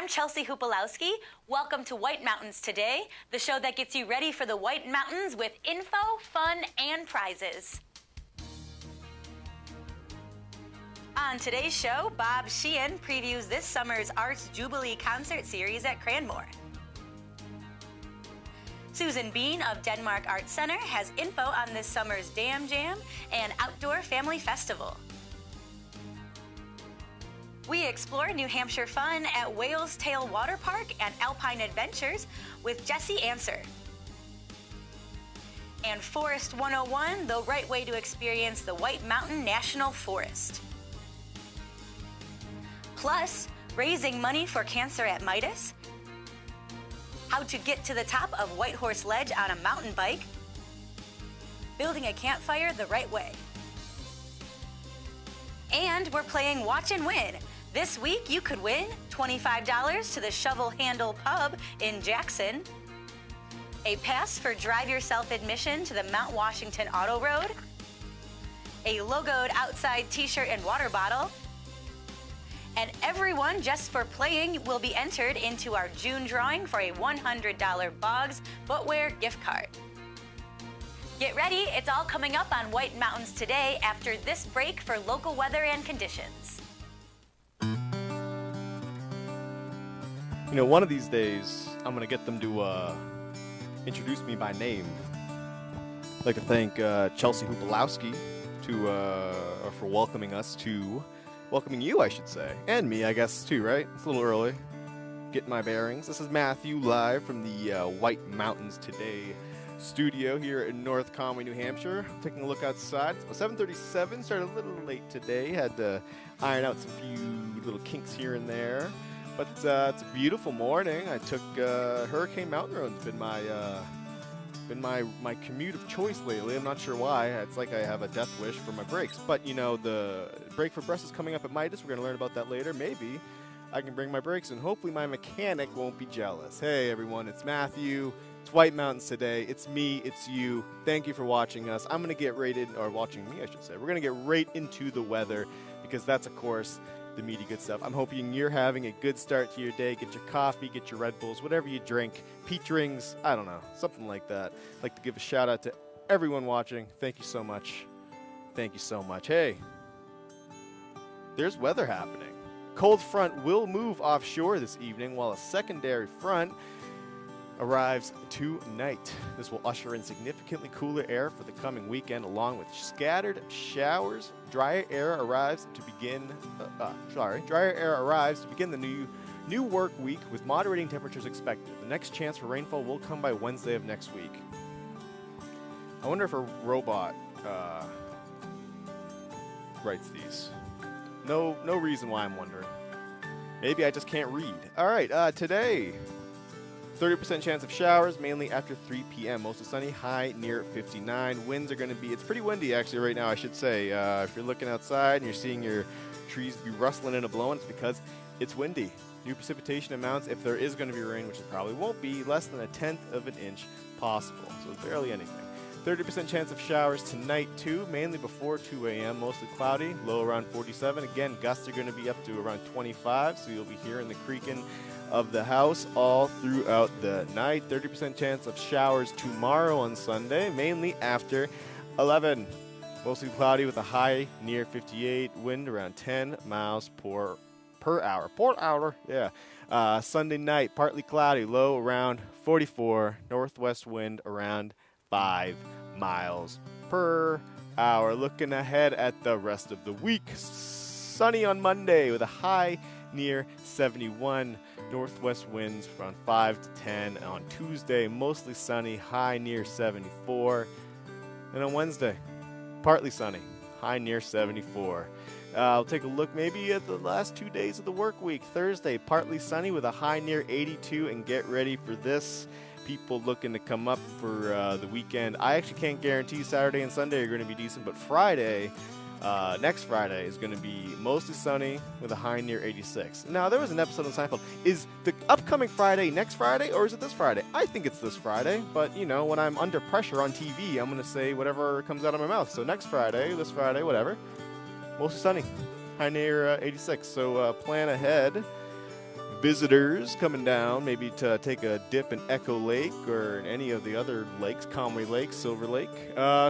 I'm Chelsea Hupalowski. Welcome to White Mountains Today, the show that gets you ready for the White Mountains with info, fun, and prizes. On today's show, Bob Sheehan previews this summer's Arts Jubilee concert series at Cranmore. Susan Bean of Denmark Arts Center has info on this summer's Dam Jam and Outdoor Family Festival. We explore New Hampshire fun at Whale's Tail Water Park and Alpine Adventures with Jesse Answer. And Forest 101, the right way to experience the White Mountain National Forest. Plus, raising money for cancer at Midas, how to get to the top of White Horse Ledge on a mountain bike, building a campfire the right way. And we're playing Watch and Win. This week, you could win $25 to the Shovel Handle Pub in Jackson, a pass for Drive Yourself admission to the Mount Washington Auto Road, a logoed outside t-shirt and water bottle, and everyone just for playing will be entered into our June drawing for a $100 Boggs footwear gift card. Get ready, it's all coming up on White Mountains Today after this break for local weather and conditions. You know, one of these days, I'm going to get them to introduce me by name. I'd like to thank Chelsea Hupalowski for welcoming you, I should say. And me, I guess, too, right? It's a little early. Getting my bearings. This is Matthew live from the White Mountains Today studio here in North Conway, New Hampshire. Taking a look outside. It's about 7:37. Started a little late today. Had to iron out some few little kinks here and there. But it's a beautiful morning. I took Hurricane Mountain Road. It's been my commute of choice lately. I'm not sure why. It's like I have a death wish for my brakes. But, you know, the Brake for Breast is coming up at Midas. We're going to learn about that later. Maybe I can bring my brakes, and hopefully my mechanic won't be jealous. Hey, everyone, it's Matthew. It's White Mountains Today. It's me. It's you. Thank you for watching us. I'm going to get watching me, I should say. We're going to get right into the weather because that's, of course, the meaty good stuff. I'm hoping you're having a good start to your day. Get your coffee, get your Red Bulls, whatever you drink, peach rings, I don't know, something like that. I'd like to give a shout out to everyone watching. Thank you so much. Thank you so much. Hey, there's weather happening. Cold front will move offshore this evening while a secondary front arrives tonight. This will usher in significantly cooler air for the coming weekend, along with scattered showers. Drier air arrives to begin the new work week with moderating temperatures expected. The next chance for rainfall will come by Wednesday of next week. I wonder if a robot writes these. No reason why I'm wondering. Maybe I just can't read. All right, today, 30% chance of showers, mainly after 3 p.m. Mostly sunny, high near 59. Winds are going to be, it's pretty windy actually right now, I should say. If you're looking outside and you're seeing your trees be rustling and blowing, it's because it's windy. New precipitation amounts, if there is going to be rain, which it probably won't be, less than 1/10 of an inch possible. So barely anything. 30% chance of showers tonight too, mainly before 2 a.m. Mostly cloudy, low around 47. Again, gusts are going to be up to around 25, so you'll be hearing the creaking of the house all throughout the night. 30% chance of showers tomorrow on Sunday, mainly after 11. Mostly cloudy with a high near 58, wind around 10 miles per hour. Yeah. Sunday night, partly cloudy, low around 44, northwest wind around 5 miles per hour. Looking ahead at the rest of the week, sunny on Monday with a high near 71. Northwest winds around 5 to 10 on Tuesday. Mostly sunny, high near 74. And on Wednesday, partly sunny, high near 74. I'll take a look maybe at the last 2 days of the work week. Thursday, partly sunny with a high near 82. And get ready for this. People looking to come up for the weekend. I actually can't guarantee Saturday and Sunday are going to be decent, but Friday, next Friday, is going to be mostly sunny with a high near 86. Now, there was an episode of Seinfeld. Is the upcoming Friday next Friday, or is it this Friday? I think it's this Friday, but, you know, when I'm under pressure on TV, I'm going to say whatever comes out of my mouth. So next Friday, this Friday, whatever, mostly sunny, high near 86. So plan ahead. visitors coming down, maybe to take a dip in Echo Lake or in any of the other lakes, Conway Lake, Silver Lake.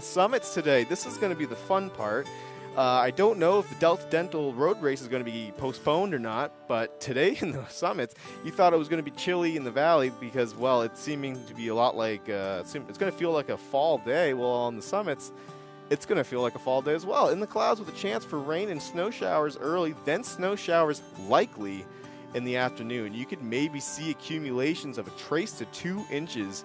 Summits today. This is going to be the fun part. I don't know if the Delta Dental Road Race is going to be postponed or not, but today in the summits, you thought it was going to be chilly in the valley because, well, it's seeming to be a lot like, it's going to feel like a fall day. Well, on the summits, it's going to feel like a fall day as well. In the clouds with a chance for rain and snow showers early, then snow showers likely in the afternoon. You could maybe see accumulations of a trace to 2 inches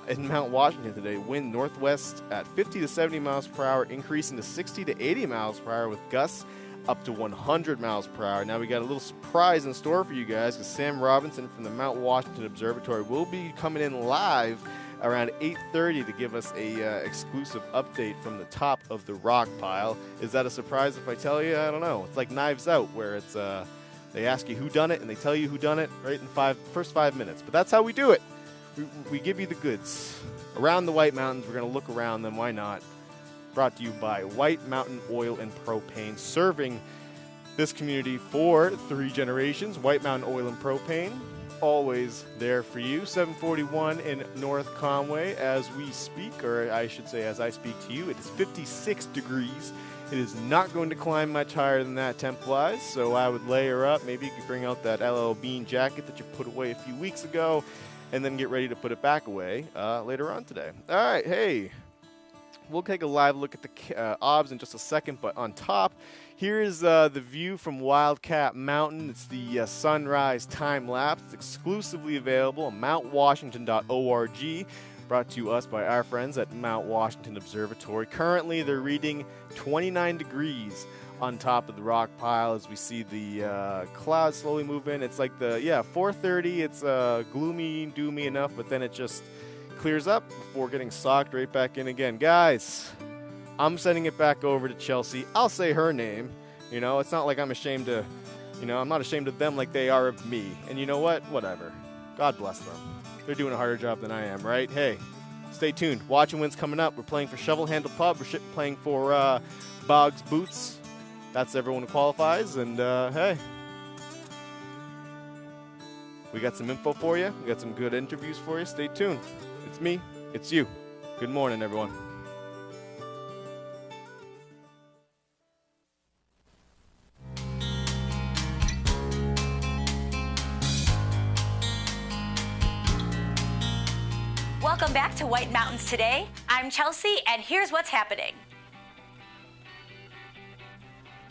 in Mount Washington today. Wind northwest at 50 to 70 miles per hour, increasing to 60 to 80 miles per hour with gusts up to 100 miles per hour. Now we got a little surprise in store for you guys because Sam Robinson from the Mount Washington Observatory will be coming in live around 8:30 to give us a exclusive update from the top of the rock pile. Is that a surprise if I tell you? I don't know. It's like Knives Out where it's they ask you who done it and they tell you who done it right in the first 5 minutes. But that's how we do it. We give you the goods. Around the White Mountains, we're going to look around them. Why not? Brought to you by White Mountain Oil and Propane, serving this community for 3 generations. White Mountain Oil and Propane, always there for you. 741 in North Conway as we speak, or I should say as I speak to you. It is 56 degrees. It is not going to climb much higher than that temp-wise, so I would layer up. Maybe you could bring out that LL Bean jacket that you put away a few weeks ago and then get ready to put it back away later on today. All right, hey, we'll take a live look at the OBS in just a second, but on top, here's the view from Wildcat Mountain. It's the sunrise time-lapse. It's exclusively available on mountwashington.org, brought to us by our friends at Mount Washington Observatory. Currently, they're reading 29 degrees on top of the rock pile as we see the clouds slowly move in. It's like 4:30. It's gloomy, doomy enough, but then it just clears up before getting socked right back in again. Guys, I'm sending it back over to Chelsea. I'll say her name. You know, it's not like I'm ashamed to, I'm not ashamed of them like they are of me. And you know what? Whatever. God bless them. They're doing a harder job than I am, right? Hey, stay tuned. Watch and Win's coming up. We're playing for Shovel Handle Pub. We're playing for Boggs Boots. That's everyone who qualifies, and hey, we got some info for you. We got some good interviews for you. Stay tuned. It's me. It's you. Good morning, everyone. Welcome back to White Mountains Today. I'm Chelsea, and here's what's happening.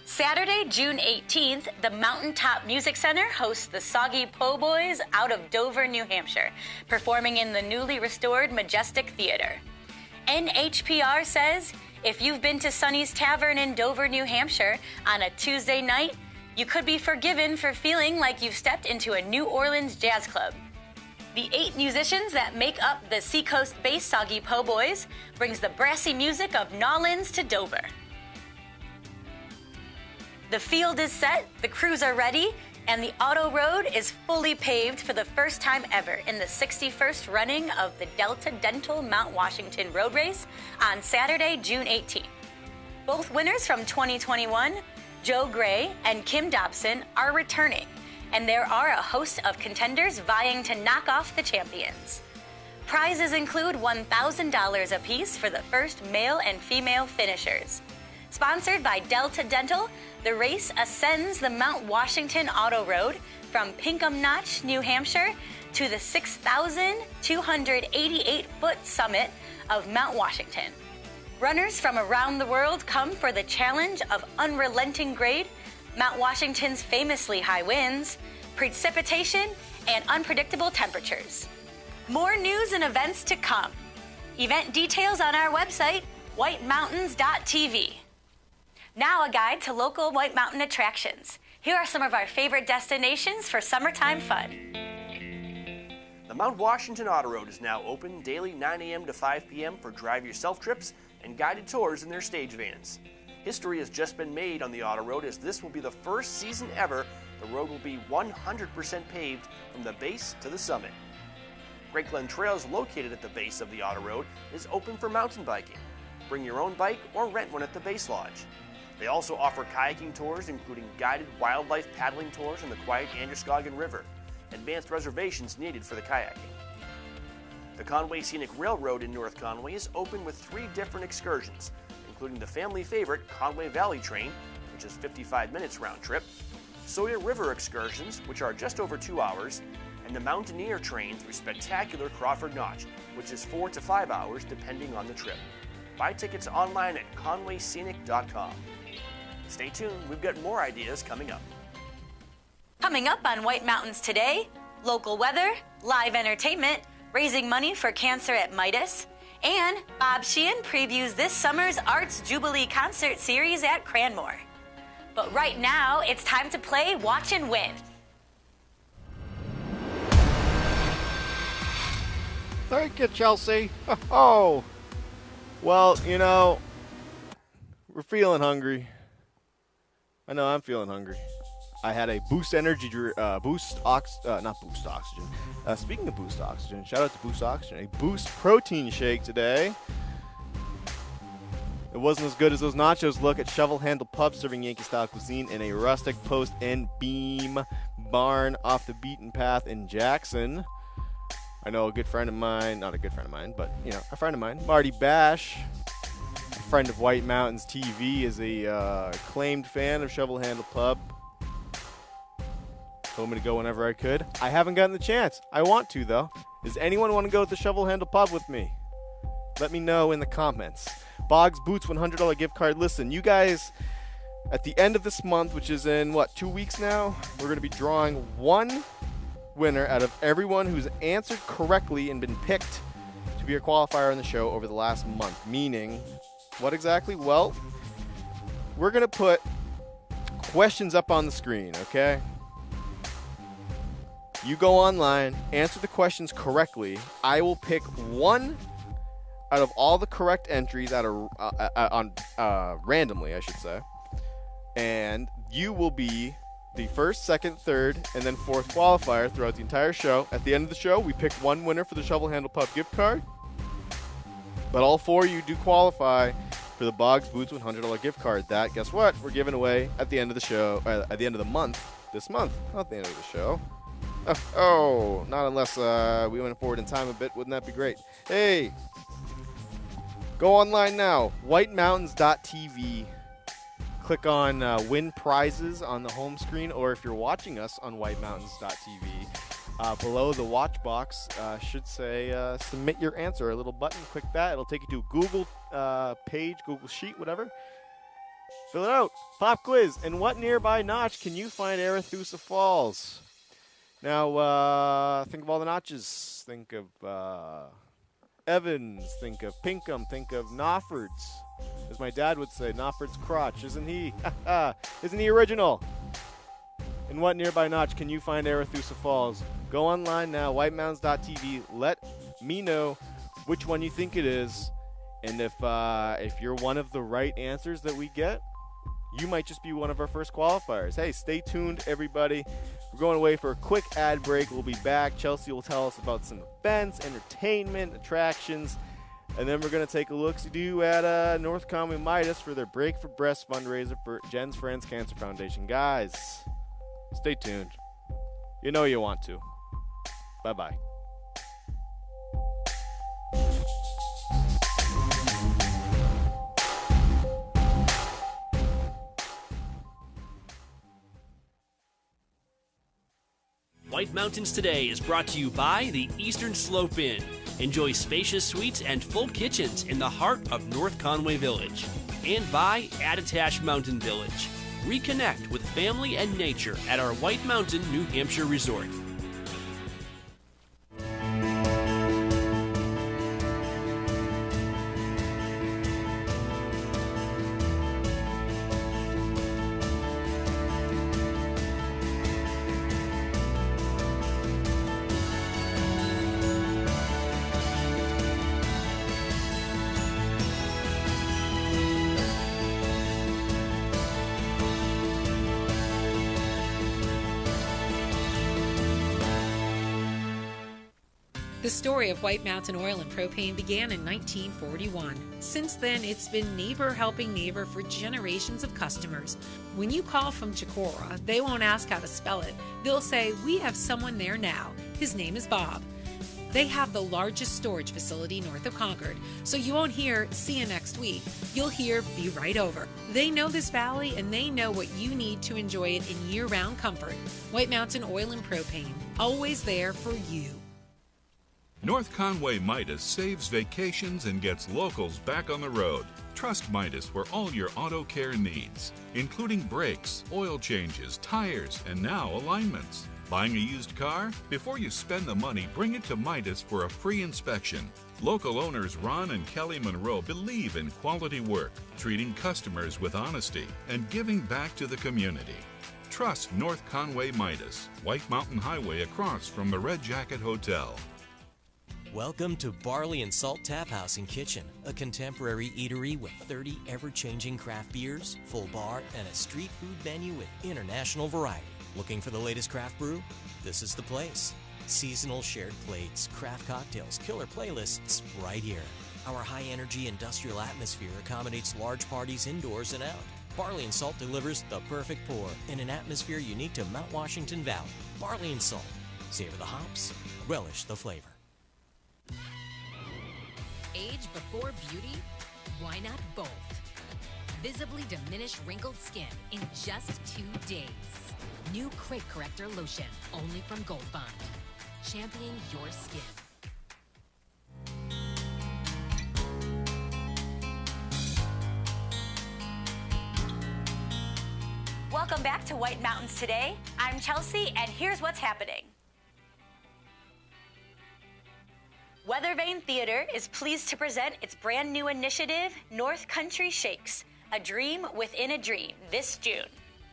Saturday, June 18th, the Mountaintop Music Center hosts the Soggy Po Boys out of Dover, New Hampshire, performing in the newly restored Majestic Theater. NHPR says if you've been to Sonny's Tavern in Dover, New Hampshire on a Tuesday night, you could be forgiven for feeling like you've stepped into a New Orleans jazz club. The 8 musicians that make up the Seacoast-based Soggy Po Boys brings the brassy music of Nolans to Dover. The field is set, the crews are ready, and the auto road is fully paved for the first time ever in the 61st running of the Delta Dental Mount Washington Road Race on Saturday, June 18th. Both winners from 2021, Joe Gray and Kim Dobson, are returning, and there are a host of contenders vying to knock off the champions. Prizes include $1,000 apiece for the first male and female finishers. Sponsored by Delta Dental, the race ascends the Mount Washington Auto Road from Pinkham Notch, New Hampshire, to the 6,288-foot summit of Mount Washington. Runners from around the world come for the challenge of unrelenting grade, Mount Washington's famously high winds, precipitation, and unpredictable temperatures. More news and events to come. Event details on our website, whitemountains.tv. Now a guide to local White Mountain attractions. Here are some of our favorite destinations for summertime fun. The Mount Washington Auto Road is now open daily 9 a.m. to 5 p.m. for drive-yourself trips and guided tours in their stage vans. History has just been made on the Auto Road as this will be the first season ever the road will be 100% paved from the base to the summit. Great Glen Trails, located at the base of the Auto Road, is open for mountain biking. Bring your own bike or rent one at the Base Lodge. They also offer kayaking tours, including guided wildlife paddling tours in the quiet Androscoggin River. Advanced reservations needed for the kayaking. The Conway Scenic Railroad in North Conway is open with 3 different excursions, including the family favorite Conway Valley Train, which is 55 minutes round trip, Sawyer River excursions, which are just over 2 hours, and the Mountaineer train through spectacular Crawford Notch, which is 4 to 5 hours depending on the trip. Buy tickets online at conwayscenic.com. Stay tuned, we've got more ideas coming up. Coming up on White Mountains Today, local weather, live entertainment, raising money for cancer at Midas, and Bob Sheehan previews this summer's Arts Jubilee concert series at Cranmore. But right now, it's time to play Watch and Win. Thank you, Chelsea. Oh, well, you know, we're feeling hungry. I know I'm feeling hungry. I had a Boost Energy, not Boost Oxygen. Speaking of Boost Oxygen, shout out to Boost Oxygen. A Boost Protein Shake today. It wasn't as good as those nachos. Look at Shovel Handle Pub serving Yankee-style cuisine in a rustic post and beam barn off the beaten path in Jackson. I know a good friend of mine, not a good friend of mine, but, you know, a friend of mine, Marty Bash, a friend of White Mountains TV, is a acclaimed fan of Shovel Handle Pub. Told me to go whenever I could. I haven't gotten the chance. I want to, though. Does anyone want to go to the Shovel Handle Pub with me? Let me know in the comments. Boggs Boots $100 gift card. Listen, you guys, at the end of this month, which is in, 2 weeks now, we're going to be drawing one winner out of everyone who's answered correctly and been picked to be a qualifier on the show over the last month. Meaning, what exactly? Well, we're going to put questions up on the screen, okay? You go online, answer the questions correctly. I will pick one out of all the correct entries randomly, I should say. And you will be the first, second, third, and then fourth qualifier throughout the entire show. At the end of the show, we pick one winner for the Shovel Handle Pub gift card. But all 4 of you do qualify for the Boggs Boots $100 gift card. That, guess what? We're giving away at the end of the show, at the end of the month, this month, not the end of the show. Oh, not unless we went forward in time a bit. Wouldn't that be great? Hey, go online now, whitemountains.tv. Click on win prizes on the home screen, or if you're watching us on whitemountains.tv, below the watch box should say submit your answer. A little button, click that. It'll take you to a Google page, Google Sheet, whatever. Fill it out. Pop quiz. In what nearby notch can you find Arethusa Falls? Now, think of all the notches. Think of Evans. Think of Pinkham. Think of Knoffords. As my dad would say, Knoffords crotch. Isn't he? Isn't he original? In what nearby notch can you find Arethusa Falls? Go online now, whitemountains.tv. Let me know which one you think it is. And if you're one of the right answers that we get, you might just be one of our first qualifiers. Hey, stay tuned, everybody. We're going away for a quick ad break. We'll be back. Chelsea will tell us about some events, entertainment, attractions, and then we're going to take a look-see-do at North Conway Midas for their Break for Breast fundraiser for Jen's Friends Cancer Foundation. Guys, stay tuned. You know you want to. Bye-bye. White Mountains Today is brought to you by the Eastern Slope Inn. Enjoy spacious suites and full kitchens in the heart of North Conway Village. And by Attitash Mountain Village. Reconnect with family and nature at our White Mountain, New Hampshire resort. The story of White Mountain Oil and Propane began in 1941. Since then, it's been neighbor helping neighbor for generations of customers. When you call from Chicora, they won't ask how to spell it. They'll say, "We have someone there now. His name is Bob." They have the largest storage facility north of Concord, so you won't hear "see you next week." You'll hear "be right over." They know this valley and they know what you need to enjoy it in year-round comfort. White Mountain Oil and Propane, always there for you. North Conway Midas saves vacations and gets locals back on the road. Trust Midas for all your auto care needs, including brakes, oil changes, tires, and now alignments. Buying a used car? Before you spend the money, bring it to Midas for a free inspection. Local owners Ron and Kelly Monroe believe in quality work, treating customers with honesty, and giving back to the community. Trust North Conway Midas, White Mountain Highway across from the Red Jacket Hotel. Welcome to Barley and Salt Tap House and Kitchen, a contemporary eatery with 30 ever-changing craft beers, full bar, and a street food menu with international variety. Looking for the latest craft brew? This is the place. Seasonal shared plates, craft cocktails, killer playlists, right here. Our high-energy industrial atmosphere accommodates large parties indoors and out. Barley and Salt delivers the perfect pour in an atmosphere unique to Mount Washington Valley. Barley and Salt. Savor the hops, relish the flavor. Age before beauty? Why not both? Visibly diminish wrinkled skin in just 2 days. New Crate Corrector Lotion, only from Gold Bond. Championing your skin. Welcome back to White Mountains Today. I'm Chelsea, and here's what's happening. Weathervane Theater is pleased to present its brand new initiative, North Country Shakes, A Dream Within a Dream, this June.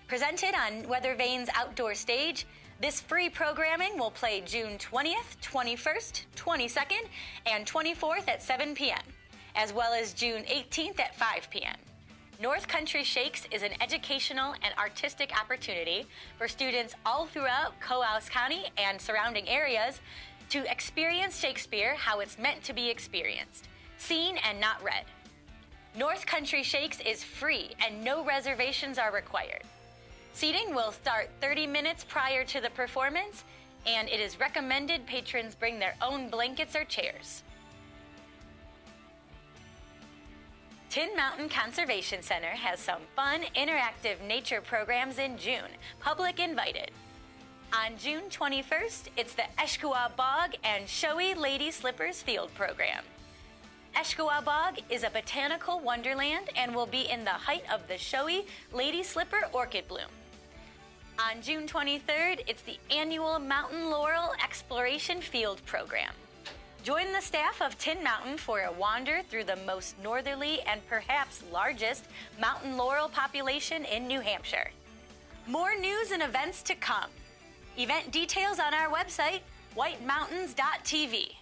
Presented on Weathervane's outdoor stage, this free programming will play June 20th, 21st, 22nd, and 24th at 7 p.m., as well as June 18th at 5 p.m. North Country Shakes is an educational and artistic opportunity for students all throughout Cohoes County and surrounding areas to experience Shakespeare how it's meant to be experienced, seen and not read. North Country Shakes is free and no reservations are required. Seating will start 30 minutes prior to the performance, and it is recommended patrons bring their own blankets or chairs. Tin Mountain Conservation Center has some fun, interactive nature programs in June, public invited. On June 21st, it's the Eshkawa Bog and Shoei Lady Slippers Field Program. Eshkawa Bog is a botanical wonderland and will be in the height of the Shoei Lady Slipper Orchid Bloom. On June 23rd, it's the annual Mountain Laurel Exploration Field Program. Join the staff of Tin Mountain for a wander through the most northerly and perhaps largest mountain laurel population in New Hampshire. More news and events to come. Event details on our website, whitemountains.tv.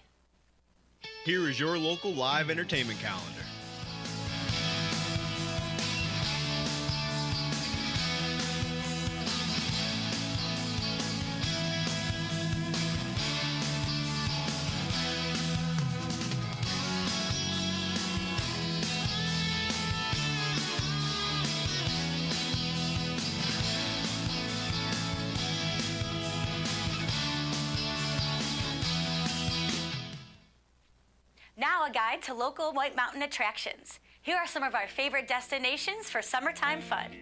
Here is your local live entertainment calendar. Now a guide to local White Mountain attractions. Here are some of our favorite destinations for summertime fun.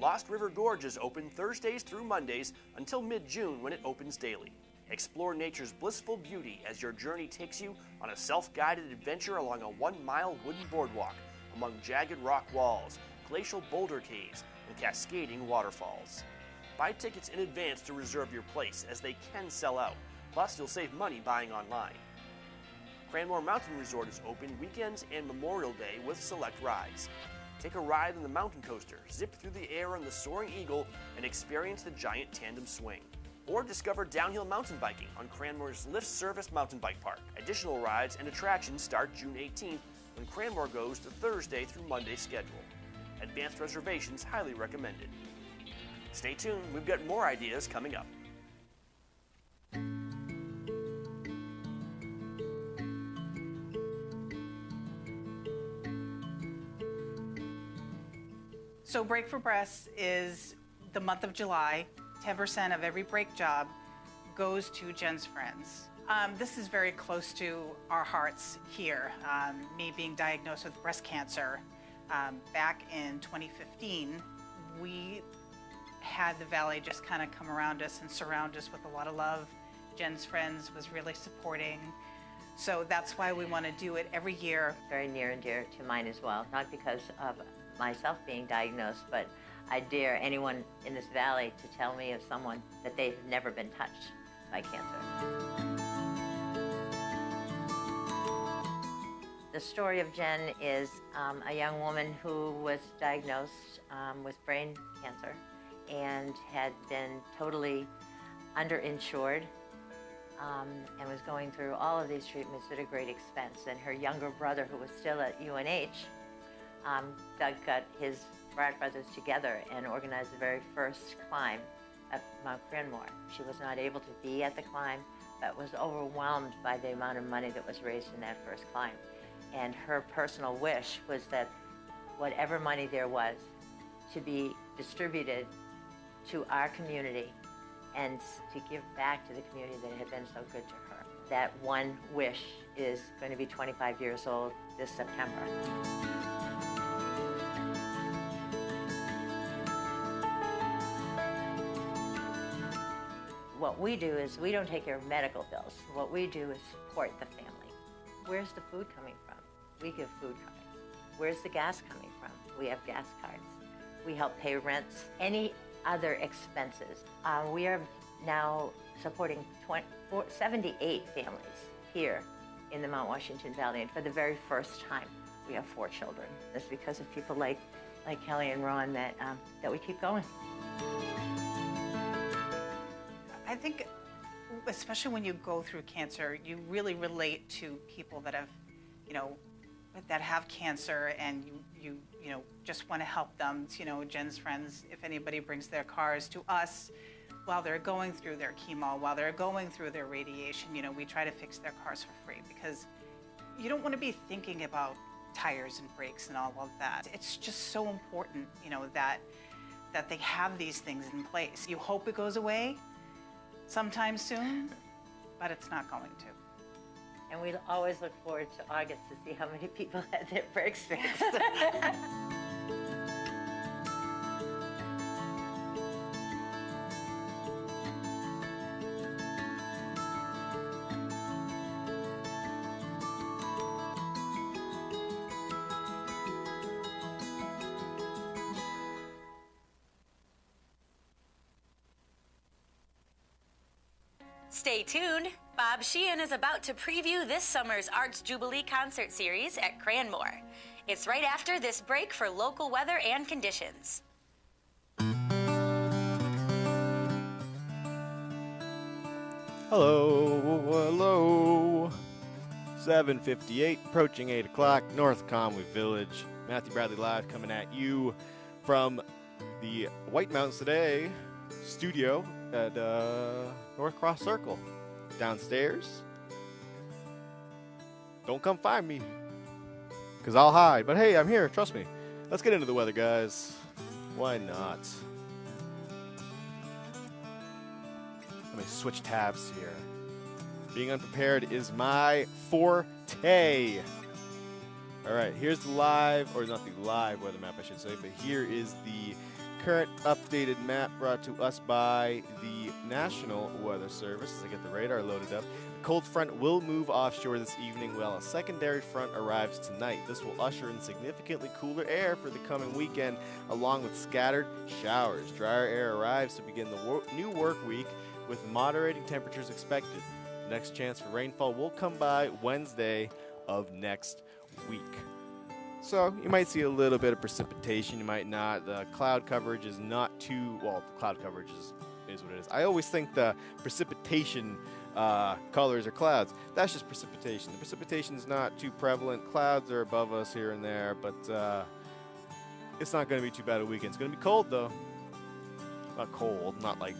Lost River Gorge is open Thursdays through Mondays until mid-June when it opens daily. Explore nature's blissful beauty as your journey takes you on a self-guided adventure along a 1-mile wooden boardwalk among jagged rock walls, glacial boulder caves, and cascading waterfalls. Buy tickets in advance to reserve your place as they can sell out. Plus, you'll save money buying online. Cranmore Mountain Resort is open weekends and Memorial Day with select rides. Take a ride on the mountain coaster, zip through the air on the Soaring Eagle, and experience the giant tandem swing. Or discover downhill mountain biking on Cranmore's Lift Service Mountain Bike Park. Additional rides and attractions start June 18th when Cranmore goes to Thursday through Monday schedule. Advanced reservations highly recommended. Stay tuned, we've got more ideas coming up. So Break for Breasts is the month of July. 10% of every break job goes to Jen's Friends. This is very close to our hearts here. Me being diagnosed with breast cancer back in 2015, we had the Valley just kind of come around us and surround us with a lot of love. Jen's Friends was really supporting. So that's why we want to do it every year. Very near and dear to mine as well, not because of myself being diagnosed, but I dare anyone in this valley to tell me of someone that they've never been touched by cancer. The story of Jen is a young woman who was diagnosed with brain cancer and had been totally underinsured and was going through all of these treatments at a great expense. And her younger brother, who was still at UNH, Doug got his frat brothers together and organized the very first climb at Mount Cranmore. She was not able to be at the climb, but was overwhelmed by the amount of money that was raised in that first climb. And her personal wish was that whatever money there was to be distributed to our community and to give back to the community that had been so good to her. That one wish is going to be 25 years old this September. What we do is we don't take care of medical bills. What we do is support the family. Where's the food coming from? We give food cards. Where's the gas coming from? We have gas cards. We help pay rents. Any other expenses. We are now supporting 78 families here in the Mount Washington Valley, and for the very first time, we have 4 children. It's because of people like Kelly and Ron that we keep going. I think, especially when you go through cancer, you really relate to people that have, that have cancer, and you just want to help them. Jen's Friends, if anybody brings their cars to us while they're going through their chemo, while they're going through their radiation, we try to fix their cars for free, because you don't want to be thinking about tires and brakes and all of that. It's just so important, that they have these things in place. You hope it goes away sometime soon, but it's not going to. And we always look forward to August to see how many people had their brakes fixed. Stay tuned. Bob Sheehan is about to preview this summer's Arts Jubilee concert series at Cranmore. It's right after this break for local weather and conditions. Hello. 7:58, approaching 8 o'clock, North Conway Village. Matthew Bradley live coming at you from the White Mountains Today studio at North Cross Circle. Downstairs. Don't come find me, because I'll hide. But hey, I'm here, trust me. Let's get into the weather, guys. Why not? Let me switch tabs here. Being unprepared is my forte. All right, here's the live, or not the live weather map, I should say, but here is the current updated map brought to us by the National Weather Service. As I get the radar loaded up, the cold front will move offshore this evening while a secondary front arrives tonight. This will usher in significantly cooler air for the coming weekend, along with scattered showers. Drier air arrives to begin the new work week with moderating temperatures expected. Next chance for rainfall will come by Wednesday of next week. So you might see a little bit of precipitation, you might not. The cloud coverage is not too, well, the cloud coverage is what it is. I always think the precipitation colors are clouds. That's just precipitation. The precipitation is not too prevalent. Clouds are above us here and there, but it's not going to be too bad a weekend. It's going to be cold, though. Not cold, not like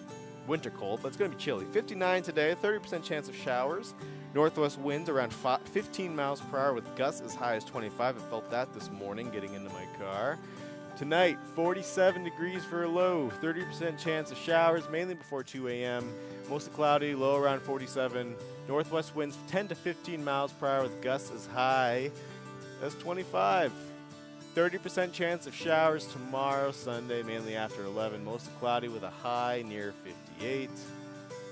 winter cold, but it's going to be chilly. 59 today, 30% chance of showers. Northwest winds around 15 miles per hour with gusts as high as 25. I felt that this morning getting into my car. Tonight, 47 degrees for a low, 30% chance of showers, mainly before 2 a.m. Mostly cloudy, low around 47. Northwest winds 10 to 15 miles per hour with gusts as high as 25. 30% chance of showers tomorrow, Sunday, mainly after 11. Mostly cloudy with a high near 58.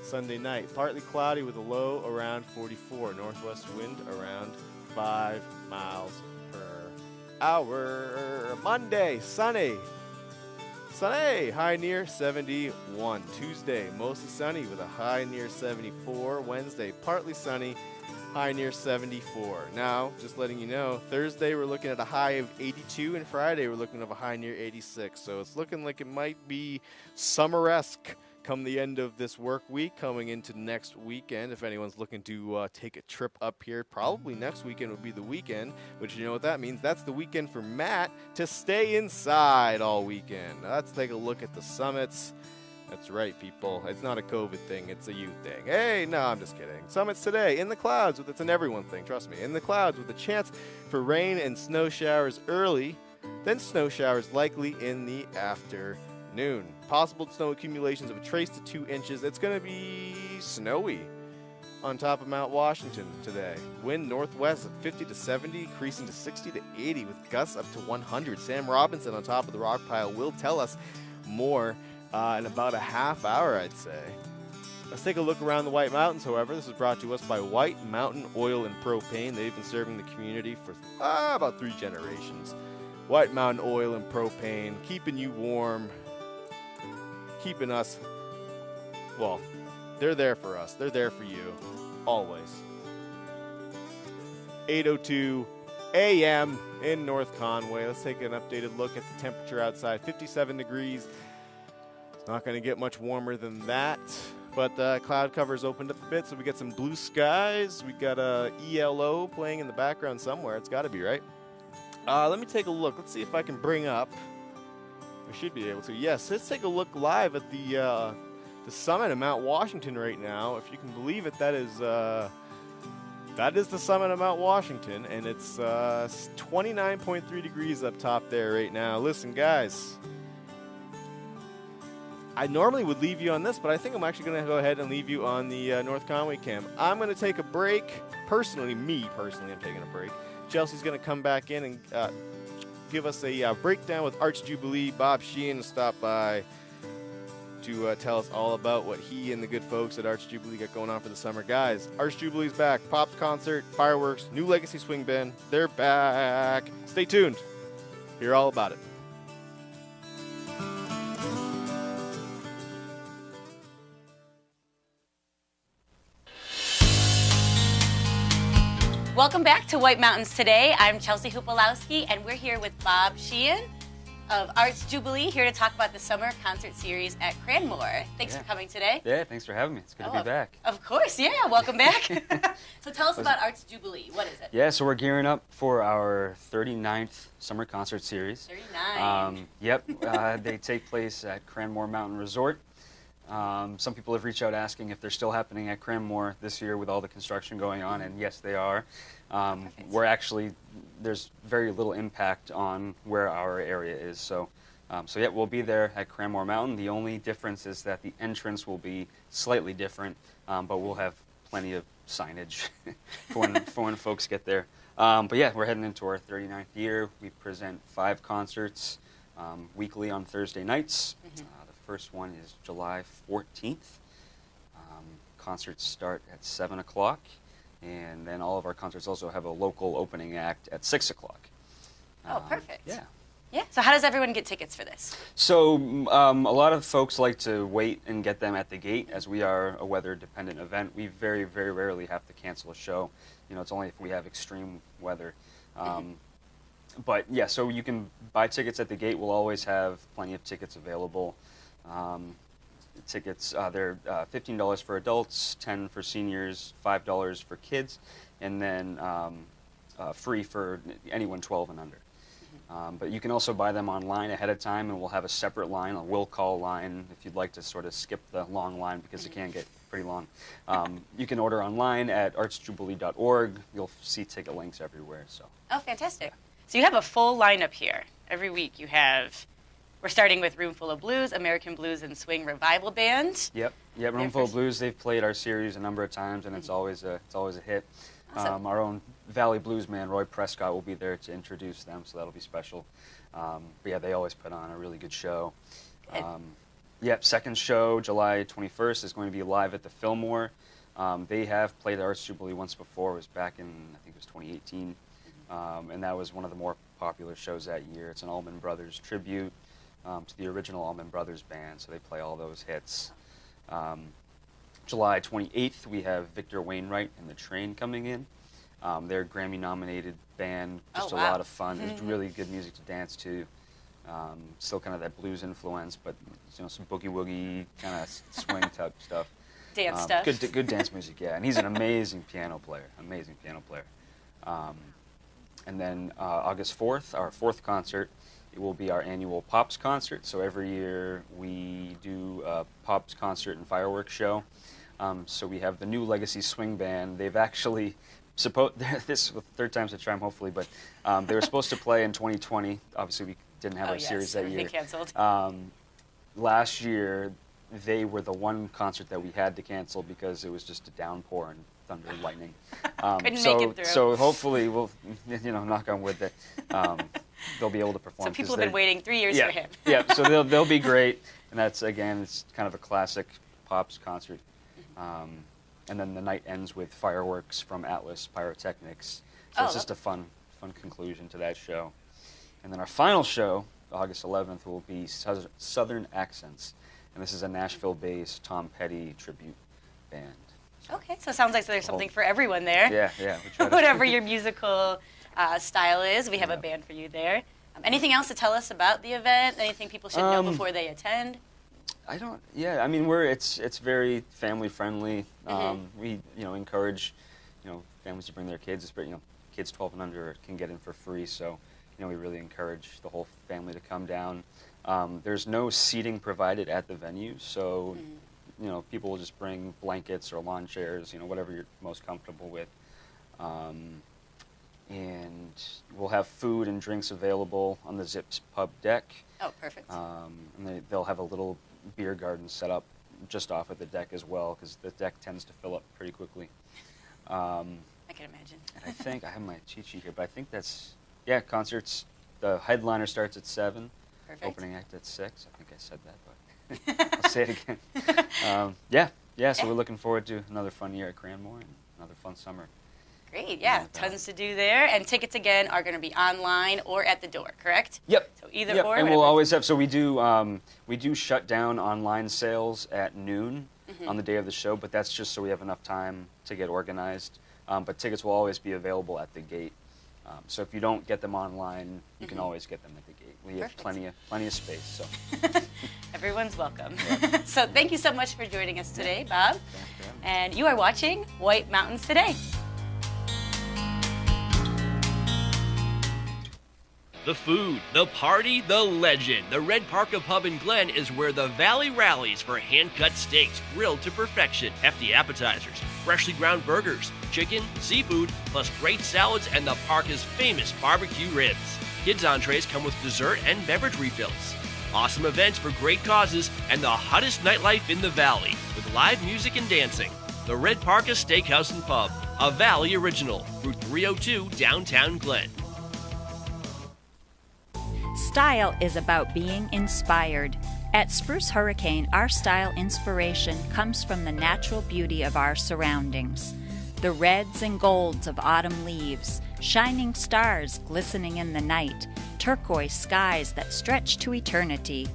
Sunday night, partly cloudy with a low around 44. Northwest wind around 5 miles per hour. Monday, sunny. Sunny, high near 71. Tuesday, mostly sunny with a high near 74. Wednesday, partly sunny, high near 74. Now, just letting you know, Thursday we're looking at a high of 82, and Friday we're looking at a high near 86. So it's looking like it might be summer-esque come the end of this work week, coming into next weekend. If anyone's looking to take a trip up here, probably next weekend would be the weekend, which you know what that means. That's the weekend for Matt to stay inside all weekend. Now, let's take a look at the summits. That's right, people. It's not a COVID thing. It's a you thing. Hey, no, I'm just kidding. Summits today in the clouds. It's an everyone thing, trust me. In the clouds with a chance for rain and snow showers early, then snow showers likely in the afternoon. Possible snow accumulations of a trace to 2 inches. It's going to be snowy on top of Mount Washington today. Wind northwest at 50 to 70, increasing to 60 to 80 with gusts up to 100. Sam Robinson on top of the rock pile will tell us more in about a half hour, I'd say. Let's take a look around the White Mountains, however. This is brought to us by White Mountain Oil and Propane. They've been serving the community for about 3 generations. White Mountain Oil and Propane, keeping you warm, keeping us, well, they're there for us. They're there for you, always. 8:02 a.m. in North Conway. Let's take an updated look at the temperature outside. 57 degrees. It's not going to get much warmer than that, but the cloud cover's opened up a bit, so we get some blue skies. We got a ELO playing in the background somewhere. It's got to be, right? Let me take a look. Let's see if I can bring up. I should be able to. Yes, let's take a look live at the summit of Mount Washington right now. If you can believe it, that is the summit of Mount Washington, and it's 29.3 degrees up top there right now. Listen, guys, I normally would leave you on this, but I think I'm actually going to go ahead and leave you on the North Conway cam. I'm going to take a break. Me personally, I'm taking a break. Chelsea's going to come back in and give us a breakdown with Arts Jubilee. Bob Sheehan stopped by to tell us all about what he and the good folks at Arts Jubilee got going on for the summer. Guys, Arts Jubilee's back. Pops concert, fireworks, new Legacy Swing Band. They're back. Stay tuned. Hear all about it. Welcome back to White Mountains Today. I'm Chelsea Hupalowski, and we're here with Bob Sheehan of Arts Jubilee, here to talk about the summer concert series at Cranmore. Thanks for coming today. Yeah, thanks for having me. It's good to be back. Of course, yeah. Welcome back. So tell us about Arts Jubilee. What is it? Yeah, so we're gearing up for our 39th summer concert series. 39. They take place at Cranmore Mountain Resort. Some people have reached out asking if they're still happening at Cranmore this year with all the construction going on, and yes, they are. We're actually, there's very little impact on where our area is. So we'll be there at Cranmore Mountain. The only difference is that the entrance will be slightly different, but we'll have plenty of signage for when folks get there. But yeah, we're heading into our 39th year. We present 5 concerts weekly on Thursday nights. First one is July 14th. Concerts start at 7 o'clock, and then all of our concerts also have a local opening act at 6 o'clock. Oh, perfect. Yeah. Yeah. So how does everyone get tickets for this? So a lot of folks like to wait and get them at the gate, as we are a weather-dependent event. We very, very rarely have to cancel a show. You know, it's only if we have extreme weather. But yeah, so you can buy tickets at the gate. We'll always have plenty of tickets available. Tickets, they're $15 for adults, $10 for seniors, $5 for kids, and then free for anyone 12 and under. But you can also buy them online ahead of time, and we'll have a separate line, a will call line, if you'd like to sort of skip the long line because it can get pretty long. You can order online at artsjubilee.org. You'll see ticket links everywhere. So. Oh, fantastic. So you have a full lineup here. Every week you have, we're starting with Roomful of Blues, American Blues and Swing Revival Band. Yep. Roomful of Blues. They've played our series a number of times, and it's always a hit. Awesome. Our own Valley Blues man, Roy Prescott, will be there to introduce them, so that'll be special. But yeah, they always put on a really good show. Second show, July 21st, is going to be live at the Fillmore. They have played Arts Jubilee once before. It was back in, I think it was 2018. And that was one of the more popular shows that year. It's an Allman Brothers tribute to the original Allman Brothers band, so they play all those hits. July 28th, we have Victor Wainwright and the Train coming in. They're a Grammy-nominated band, just a lot of fun. It's really good music to dance to. Still kind of that blues influence, but some boogie-woogie kind of swing type stuff. Dance stuff. Good dance music, yeah. And he's an amazing piano player. And then August 4th, our fourth concert, it will be our annual Pops concert. So every year we do a Pops concert and fireworks show. So we have the New Legacy Swing Band. They've actually, this is the third time's a charm, hopefully, but they were supposed to play in 2020. Obviously, we didn't have our series that year. Canceled. Last year, they were the one concert that we had to cancel because it was just a downpour and thunder and lightning. Couldn't make it through. So hopefully we'll, knock on wood that they'll be able to perform. So people have been waiting 3 years for him. Yeah, so they'll be great, and that's, again, it's kind of a classic Pops concert. And then the night ends with fireworks from Atlas Pyrotechnics. So it's just a fun conclusion to that show. And then our final show, August 11th, will be Southern Accents. And this is a Nashville-based Tom Petty tribute band. Okay, so it sounds like there's something for everyone there. Yeah. Whatever your musical style is, we have a band for you there. Anything else to tell us about the event? Anything people should know before they attend? It's very family friendly. We, encourage, families to bring their kids. Kids 12 and under can get in for free. So, we really encourage the whole family to come down. There's no seating provided at the venue, so people will just bring blankets or lawn chairs, whatever you're most comfortable with. And we'll have food and drinks available on the Zips Pub deck. Oh, perfect. And they'll have a little beer garden set up just off of the deck as well, because the deck tends to fill up pretty quickly. I can imagine. And I think I have my cheat sheet here, but I think that's concerts. The headliner starts at 7. Perfect. Opening act at 6. I think I said that, but I'll say it again. So we're looking forward to another fun year at Cranmore and another fun summer. Great, yeah, tons to do there. And tickets, again, are going to be online or at the door, correct? Yep. So either or. And we'll always have, so we do shut down online sales at noon on the day of the show, but that's just so we have enough time to get organized. But tickets will always be available at the gate. So if you don't get them online, you can always get them at the gate. We have plenty of space. So everyone's welcome. So thank you so much for joining us today, Bob. And you are watching White Mountains Today. The food, the party, the legend. The Red Parka Pub in Glen is where the Valley rallies for hand-cut steaks grilled to perfection, hefty appetizers, freshly ground burgers, chicken, seafood, plus great salads and the Parka's famous barbecue ribs. Kids' entrees come with dessert and beverage refills. Awesome events for great causes and the hottest nightlife in the Valley with live music and dancing. The Red Parka Steakhouse and Pub, a Valley original, Route 302, downtown Glen. Style is about being inspired. At Spruce Hurricane, our style inspiration comes from the natural beauty of our surroundings. The reds and golds of autumn leaves, shining stars glistening in the night, turquoise skies that stretch to eternity.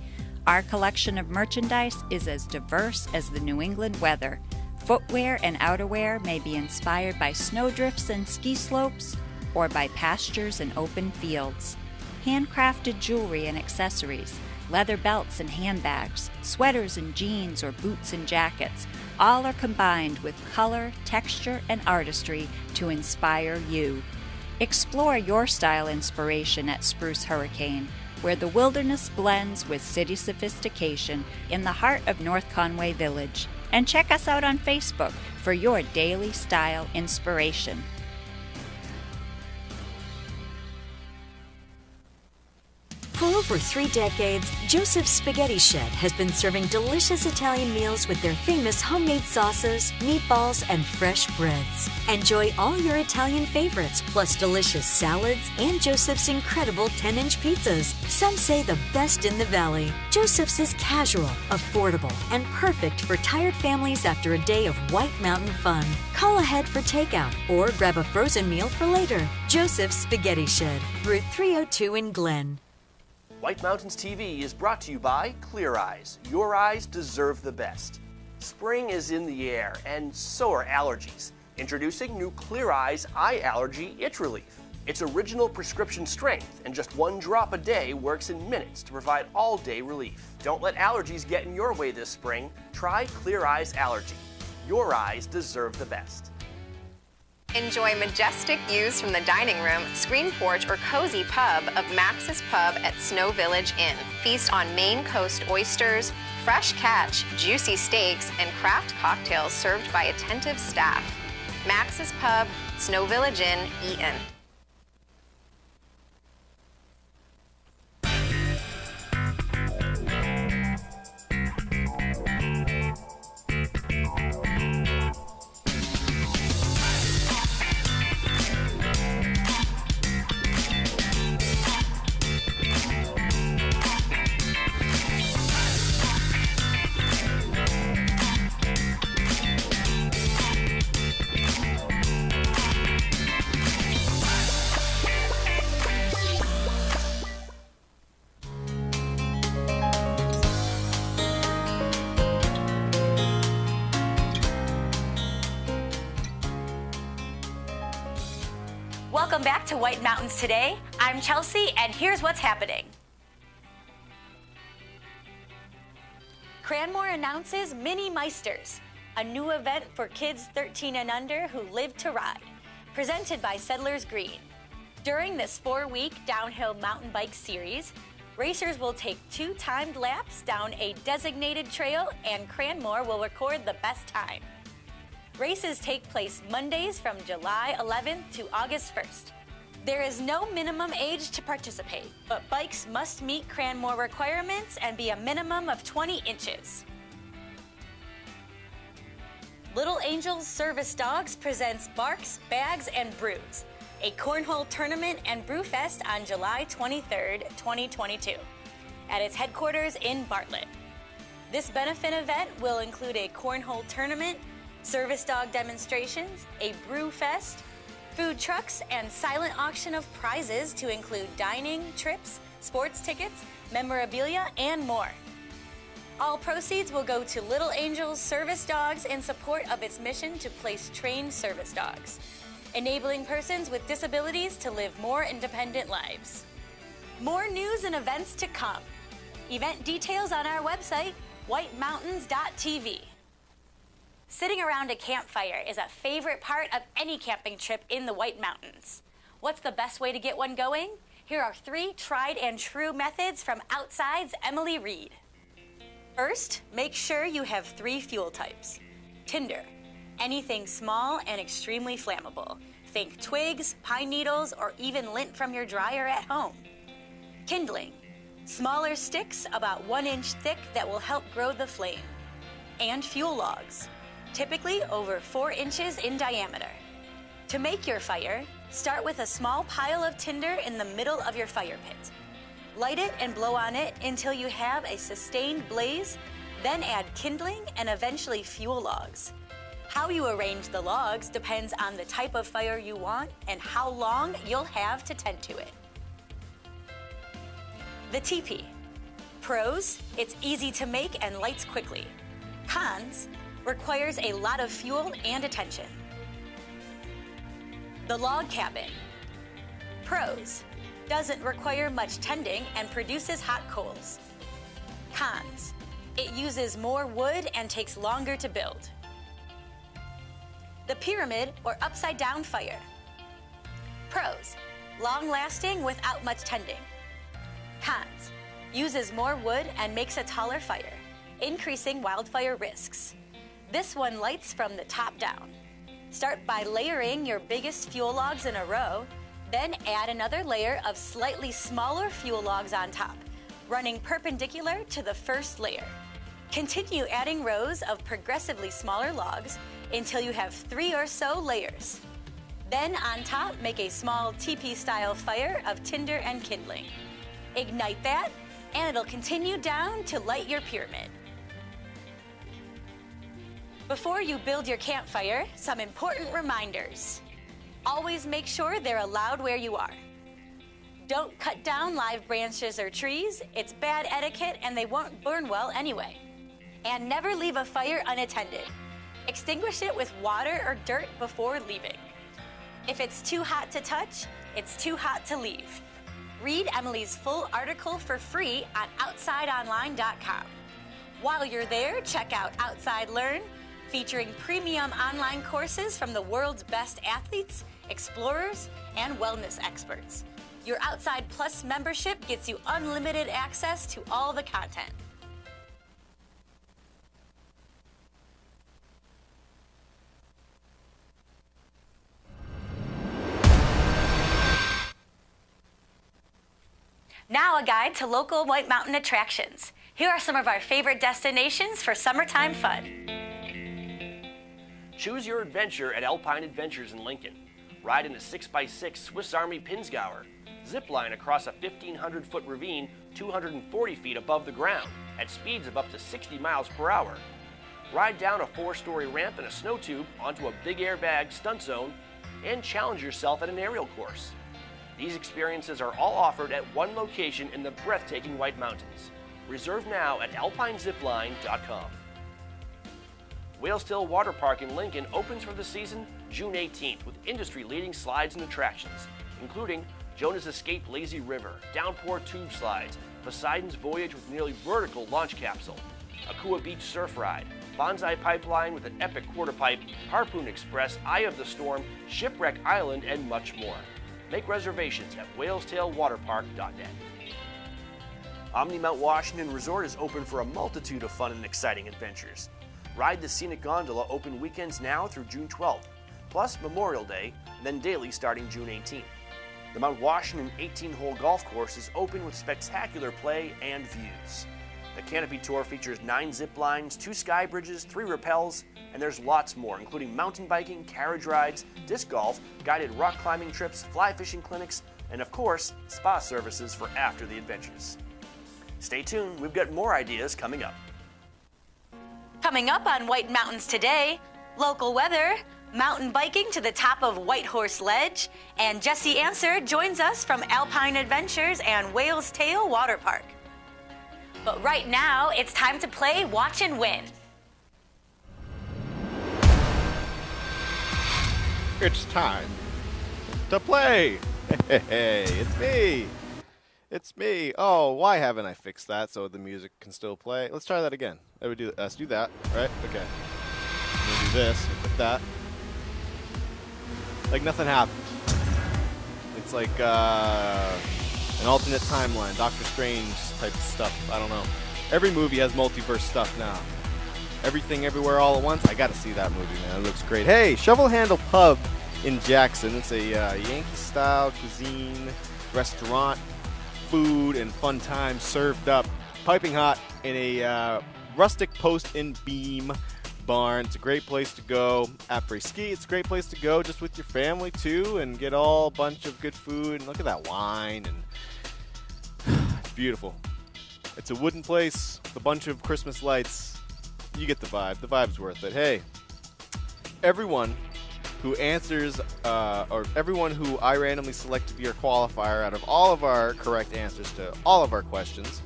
Our collection of merchandise is as diverse as the New England weather. Footwear and outerwear may be inspired by snowdrifts and ski slopes, or by pastures and open fields. Handcrafted jewelry and accessories, leather belts and handbags, sweaters and jeans or boots and jackets, all are combined with color, texture, and artistry to inspire you. Explore your style inspiration at Spruce Hurricane, where the wilderness blends with city sophistication in the heart of North Conway Village. And check us out on Facebook for your daily style inspiration. For over 3 decades, Joseph's Spaghetti Shed has been serving delicious Italian meals with their famous homemade sauces, meatballs, and fresh breads. Enjoy all your Italian favorites, plus delicious salads and Joseph's incredible 10-inch pizzas. Some say the best in the valley. Joseph's is casual, affordable, and perfect for tired families after a day of White Mountain fun. Call ahead for takeout or grab a frozen meal for later. Joseph's Spaghetti Shed, Route 302 in Glen. White Mountains TV is brought to you by Clear Eyes. Your eyes deserve the best. Spring is in the air, and so are allergies. Introducing new Clear Eyes Eye Allergy Itch Relief. It's original prescription strength, and just 1 drop a day works in minutes to provide all-day relief. Don't let allergies get in your way this spring. Try Clear Eyes Allergy. Your eyes deserve the best. Enjoy majestic views from the dining room, screen porch, or cozy pub of Max's Pub at Snow Village Inn. Feast on Maine Coast oysters, fresh catch, juicy steaks, and craft cocktails served by attentive staff. Max's Pub, Snow Village Inn, Eaton. Welcome back to White Mountains Today. I'm Chelsea, and here's what's happening. Cranmore announces Mini Meisters, a new event for kids 13 and under who live to ride, presented by Settlers Green. During this 4-week downhill mountain bike series, racers will take 2 timed laps down a designated trail, and Cranmore will record the best time. Races take place Mondays from July 11th to August 1st. There is no minimum age to participate, but bikes must meet Cranmore requirements and be a minimum of 20 inches. Little Angels Service Dogs presents Barks, Bags, and Brews, a cornhole tournament and brew fest on July 23rd, 2022, at its headquarters in Bartlett. This benefit event will include a cornhole tournament, service dog demonstrations, a brew fest, food trucks, and silent auction of prizes to include dining, trips, sports tickets, memorabilia, and more. All proceeds will go to Little Angels Service Dogs in support of its mission to place trained service dogs, enabling persons with disabilities to live more independent lives. More news and events to come. Event details on our website, whitemountains.tv. Sitting around a campfire is a favorite part of any camping trip in the White Mountains. What's the best way to get one going? Here are 3 tried and true methods from Outside's Emily Reed. First, make sure you have 3 fuel types. Tinder, anything small and extremely flammable. Think twigs, pine needles, or even lint from your dryer at home. Kindling, smaller sticks about 1 inch thick that will help grow the flame. And fuel logs, typically over 4 inches in diameter. To make your fire, start with a small pile of tinder in the middle of your fire pit. Light it and blow on it until you have a sustained blaze, then add kindling and eventually fuel logs. How you arrange the logs depends on the type of fire you want and how long you'll have to tend to it. The teepee. Pros, it's easy to make and lights quickly. Cons, requires a lot of fuel and attention. The log cabin. Pros, doesn't require much tending and produces hot coals. Cons, it uses more wood and takes longer to build. The pyramid or upside down fire. Pros, long lasting without much tending. Cons, uses more wood and makes a taller fire, increasing wildfire risks. This one lights from the top down. Start by layering your biggest fuel logs in a row, then add another layer of slightly smaller fuel logs on top, running perpendicular to the first layer. Continue adding rows of progressively smaller logs until you have 3 or so layers. Then on top, make a small teepee-style fire of tinder and kindling. Ignite that, and it'll continue down to light your pyramid. Before you build your campfire, some important reminders. Always make sure they're allowed where you are. Don't cut down live branches or trees. It's bad etiquette and they won't burn well anyway. And never leave a fire unattended. Extinguish it with water or dirt before leaving. If it's too hot to touch, it's too hot to leave. Read Emily's full article for free on OutsideOnline.com. While you're there, check out Outside Learn, featuring premium online courses from the world's best athletes, explorers, and wellness experts. Your Outside Plus membership gets you unlimited access to all the content. Now a guide to local White Mountain attractions. Here are some of our favorite destinations for summertime fun. Choose your adventure at Alpine Adventures in Lincoln. Ride in a 6x6 Swiss Army Pinzgauer. Zip line across a 1,500-foot ravine 240 feet above the ground at speeds of up to 60 miles per hour. Ride down a 4-story ramp in a snow tube onto a big airbag stunt zone and challenge yourself at an aerial course. These experiences are all offered at one location in the breathtaking White Mountains. Reserve now at alpinezipline.com. Whales Tail Water Park in Lincoln opens for the season June 18th with industry-leading slides and attractions, including Jonah's Escape Lazy River, Downpour Tube Slides, Poseidon's Voyage with nearly vertical launch capsule, Akua Beach Surf Ride, Bonsai Pipeline with an epic quarter pipe, Harpoon Express, Eye of the Storm, Shipwreck Island, and much more. Make reservations at whalestailwaterpark.net. Omni Mount Washington Resort is open for a multitude of fun and exciting adventures. Ride the Scenic Gondola open weekends now through June 12th, plus Memorial Day, then daily starting June 18th. The Mount Washington 18-hole golf course is open with spectacular play and views. The Canopy Tour features 9 zip lines, 2 sky bridges, 3 rappels, and there's lots more, including mountain biking, carriage rides, disc golf, guided rock climbing trips, fly fishing clinics, and of course, spa services for after the adventures. Stay tuned, we've got more ideas coming up. Coming up on White Mountains today, local weather, mountain biking to the top of White Horse Ledge, and Jesse Answer joins us from Alpine Adventures and Whales Tail Water Park. But right now, it's time to play Watch and Win. It's time to play. Hey, it's me. It's me. Oh, why haven't I fixed that so the music can still play? Let's try that again. Let's do that, right? Okay. I'm gonna do this, put that. Like nothing happened. It's like an alternate timeline, Doctor Strange type stuff. I don't know. Every movie has multiverse stuff now. Everything, Everywhere, All at Once. I gotta see that movie, man. It looks great. Hey, Shovel Handle Pub in Jackson. It's a Yankee-style cuisine restaurant. Food and fun times served up piping hot in a rustic post and beam barn. It's a great place to go après ski. It's a great place to go just with your family too and get all bunch of good food. And look at that wine, and it's beautiful. It's a wooden place with a bunch of Christmas lights. You get the vibe. The vibe's worth it. Hey, everyone who answers, or everyone who I randomly select to be our qualifier out of all of our correct answers to all of our questions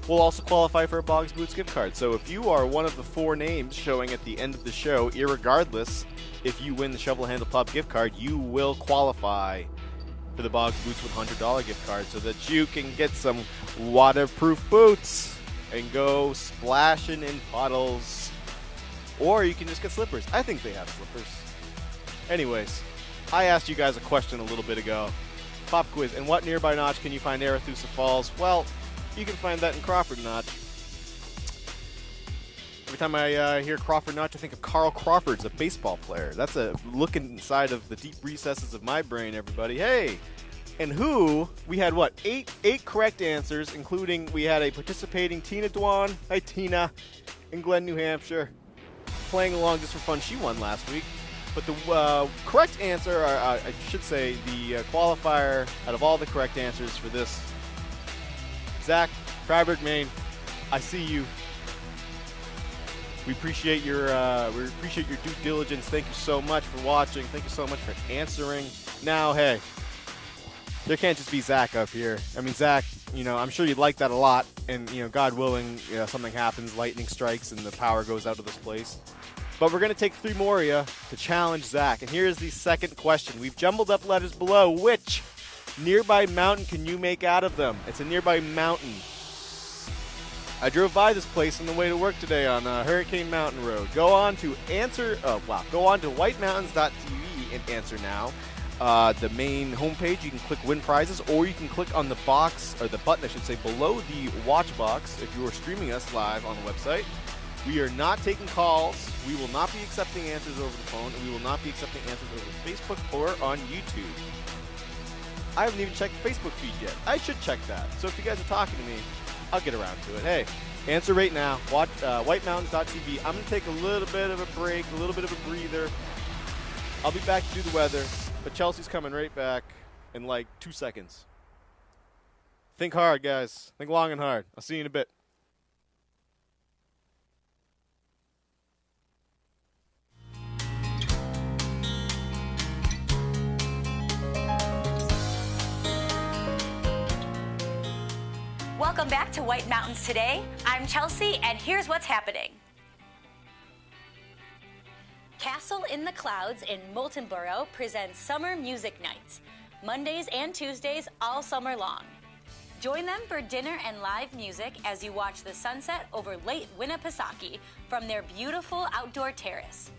will also qualify for a Boggs Boots gift card. So if you are one of the 4 names showing at the end of the show, irregardless if you win the Shovel Handle Pub gift card, you will qualify for the Boggs Boots $100 gift card so that you can get some waterproof boots and go splashing in puddles. Or you can just get slippers. I think they have slippers. Anyways, I asked you guys a question a little bit ago. Pop quiz. In what nearby notch can you find Arethusa Falls? Well, you can find that in Crawford Notch. Every time I hear Crawford Notch, I think of Carl Crawford, a baseball player. That's a look inside of the deep recesses of my brain, everybody. Hey, And who, we had what, eight correct answers, including we had a participating Tina Dwan. Hi, Tina, in Glen, New Hampshire, playing along just for fun. She won last week. But the correct answer, or I should say, the qualifier out of all the correct answers for this, Zach, Freiburg, Maine, I see you. We appreciate your due diligence. Thank you so much for watching. Thank you so much for answering. Now, hey, there can't just be Zach up here. I mean, Zach, you know, I'm sure you'd like that a lot. And, you know, God willing, you know, something happens, lightning strikes, and the power goes out of this place. But we're going to take 3 more of you to challenge Zach. And here's the second question. We've jumbled up letters below. Which nearby mountain can you make out of them? It's a nearby mountain. I drove by this place on the way to work today on Hurricane Mountain Road. Go on to whitemountains.tv and answer now. The main homepage, you can click win prizes, or you can click on the box, or the button I should say, below the watch box if you are streaming us live on the website. We are not taking calls. We will not be accepting answers over the phone, and we will not be accepting answers over Facebook or on YouTube. I haven't even checked the Facebook feed yet. I should check that. So if you guys are talking to me, I'll get around to it. Hey, answer right now. Watch whitemountains.tv. I'm going to take a little bit of a break, a little bit of a breather. I'll be back to do the weather, but Chelsea's coming right back in like 2 seconds. Think hard, guys. Think long and hard. I'll see you in a bit. Welcome back to White Mountains Today. I'm Chelsea, and here's what's happening. Castle in the Clouds in Moultonborough presents Summer Music Nights, Mondays and Tuesdays all summer long. Join them for dinner and live music as you watch the sunset over Lake Winnipesaukee from their beautiful outdoor terrace.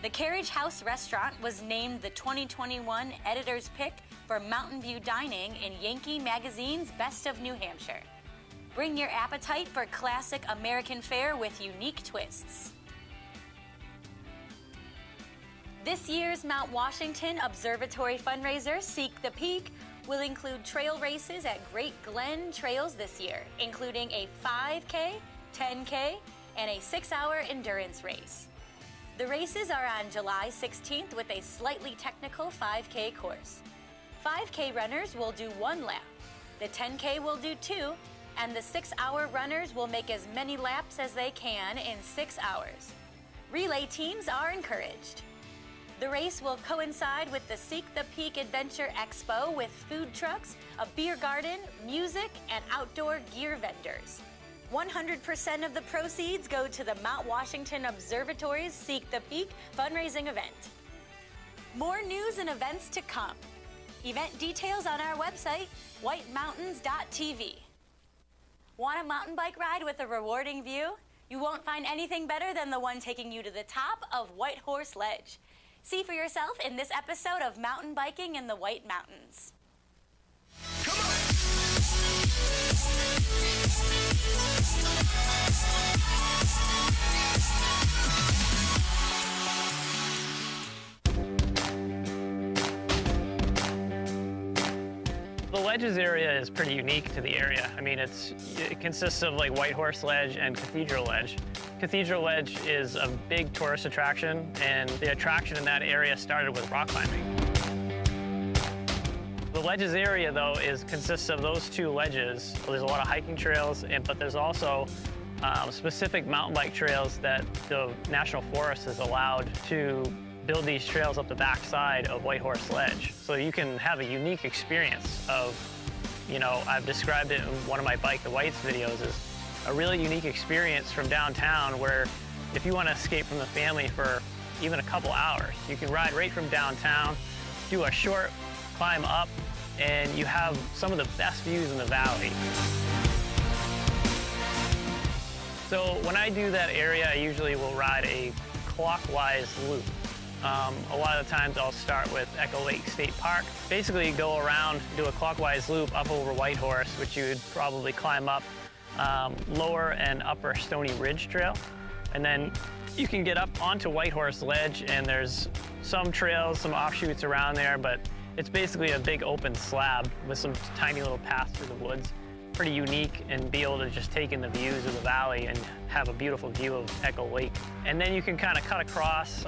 The Carriage House Restaurant was named the 2021 Editor's Pick for Mountain View Dining in Yankee Magazine's Best of New Hampshire. Bring your appetite for classic American fare with unique twists. This year's Mount Washington Observatory fundraiser, Seek the Peak, will include trail races at Great Glen Trails this year, including a 5K, 10K, and a 6-hour endurance race. The races are on July 16th with a slightly technical 5K course. 5K runners will do 1 lap, the 10K will do 2, and the 6-hour runners will make as many laps as they can in 6 hours. Relay teams are encouraged. The race will coincide with the Seek the Peak Adventure Expo with food trucks, a beer garden, music, and outdoor gear vendors. 100% of the proceeds go to the Mount Washington Observatory's Seek the Peak fundraising event. More news and events to come. Event details on our website, whitemountains.tv. Want a mountain bike ride with a rewarding view? You won't find anything better than the one taking you to the top of White Horse Ledge. See for yourself in this episode of Mountain Biking in the White Mountains. The Ledges area is pretty unique to the area. I mean, it consists of like White Horse Ledge and Cathedral Ledge. Cathedral Ledge is a big tourist attraction, and the attraction in that area started with rock climbing. The Ledges area, though, consists of those 2 ledges. There's a lot of hiking trails, but there's also specific mountain bike trails that the National Forest has allowed to build these trails up the backside of White Horse Ledge. So you can have a unique experience of, you know, I've described it in one of my Bike the Whites videos as a really unique experience from downtown where if you want to escape from the family for even a couple hours, you can ride right from downtown, do a short climb up, and you have some of the best views in the valley. So when I do that area, I usually will ride a clockwise loop. A lot of the times I'll start with Echo Lake State Park. Basically go around, do a clockwise loop up over White Horse, which you would probably climb up Lower and Upper Stony Ridge Trail. And then you can get up onto White Horse Ledge, and there's some trails, some offshoots around there, but It's basically a big open slab with some tiny little paths through the woods. Pretty unique, and be able to just take in the views of the valley and have a beautiful view of Echo Lake. And then you can kind of cut across.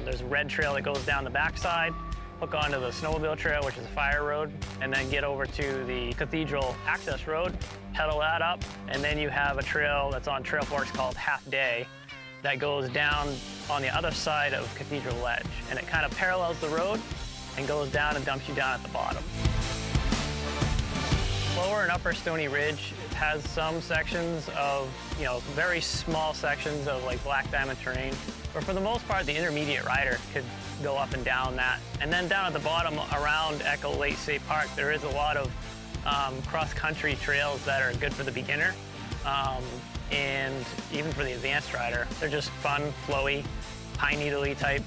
There's a red trail that goes down the backside, hook onto the snowmobile trail, which is a fire road, and then get over to the Cathedral access road, pedal that up, and then you have a trail that's on Trail Forks called Half Day that goes down on the other side of Cathedral Ledge. And it kind of parallels the road and goes down and dumps you down at the bottom. Lower and Upper Stony Ridge has some sections of, very small sections of like black diamond terrain. But for the most part, the intermediate rider could go up and down that. And then down at the bottom around Echo Lake State Park, there is a lot of cross-country trails that are good for the beginner and even for the advanced rider. They're just fun, flowy, pine needle-y type,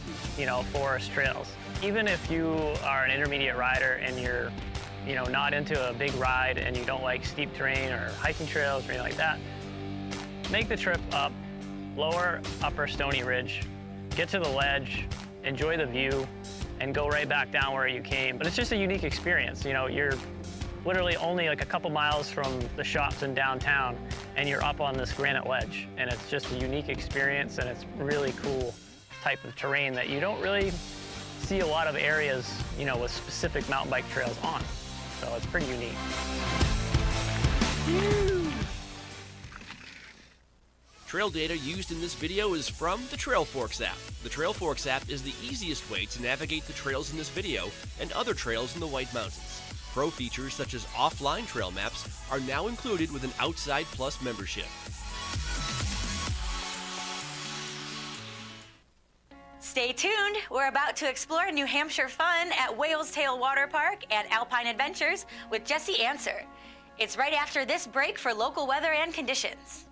forest trails. Even if you are an intermediate rider and you're not into a big ride and you don't like steep terrain or hiking trails or anything like that, make the trip up Lower Upper Stony Ridge, get to the ledge, enjoy the view, and go right back down where you came. But it's just a unique experience. You're literally only like a couple miles from the shops in downtown, and you're up on this granite ledge. And it's just a unique experience, and it's really cool type of terrain that you don't really see a lot of areas, with specific mountain bike trails on. So it's pretty unique. Trail data used in this video is from the Trail Forks app. The Trail Forks app is the easiest way to navigate the trails in this video and other trails in the White Mountains. Pro features such as offline trail maps are now included with an Outside Plus membership. Stay tuned. We're about to explore New Hampshire fun at Whale's Tail Water Park and Alpine Adventures with Jesse Answer. It's right after this break for local weather and conditions.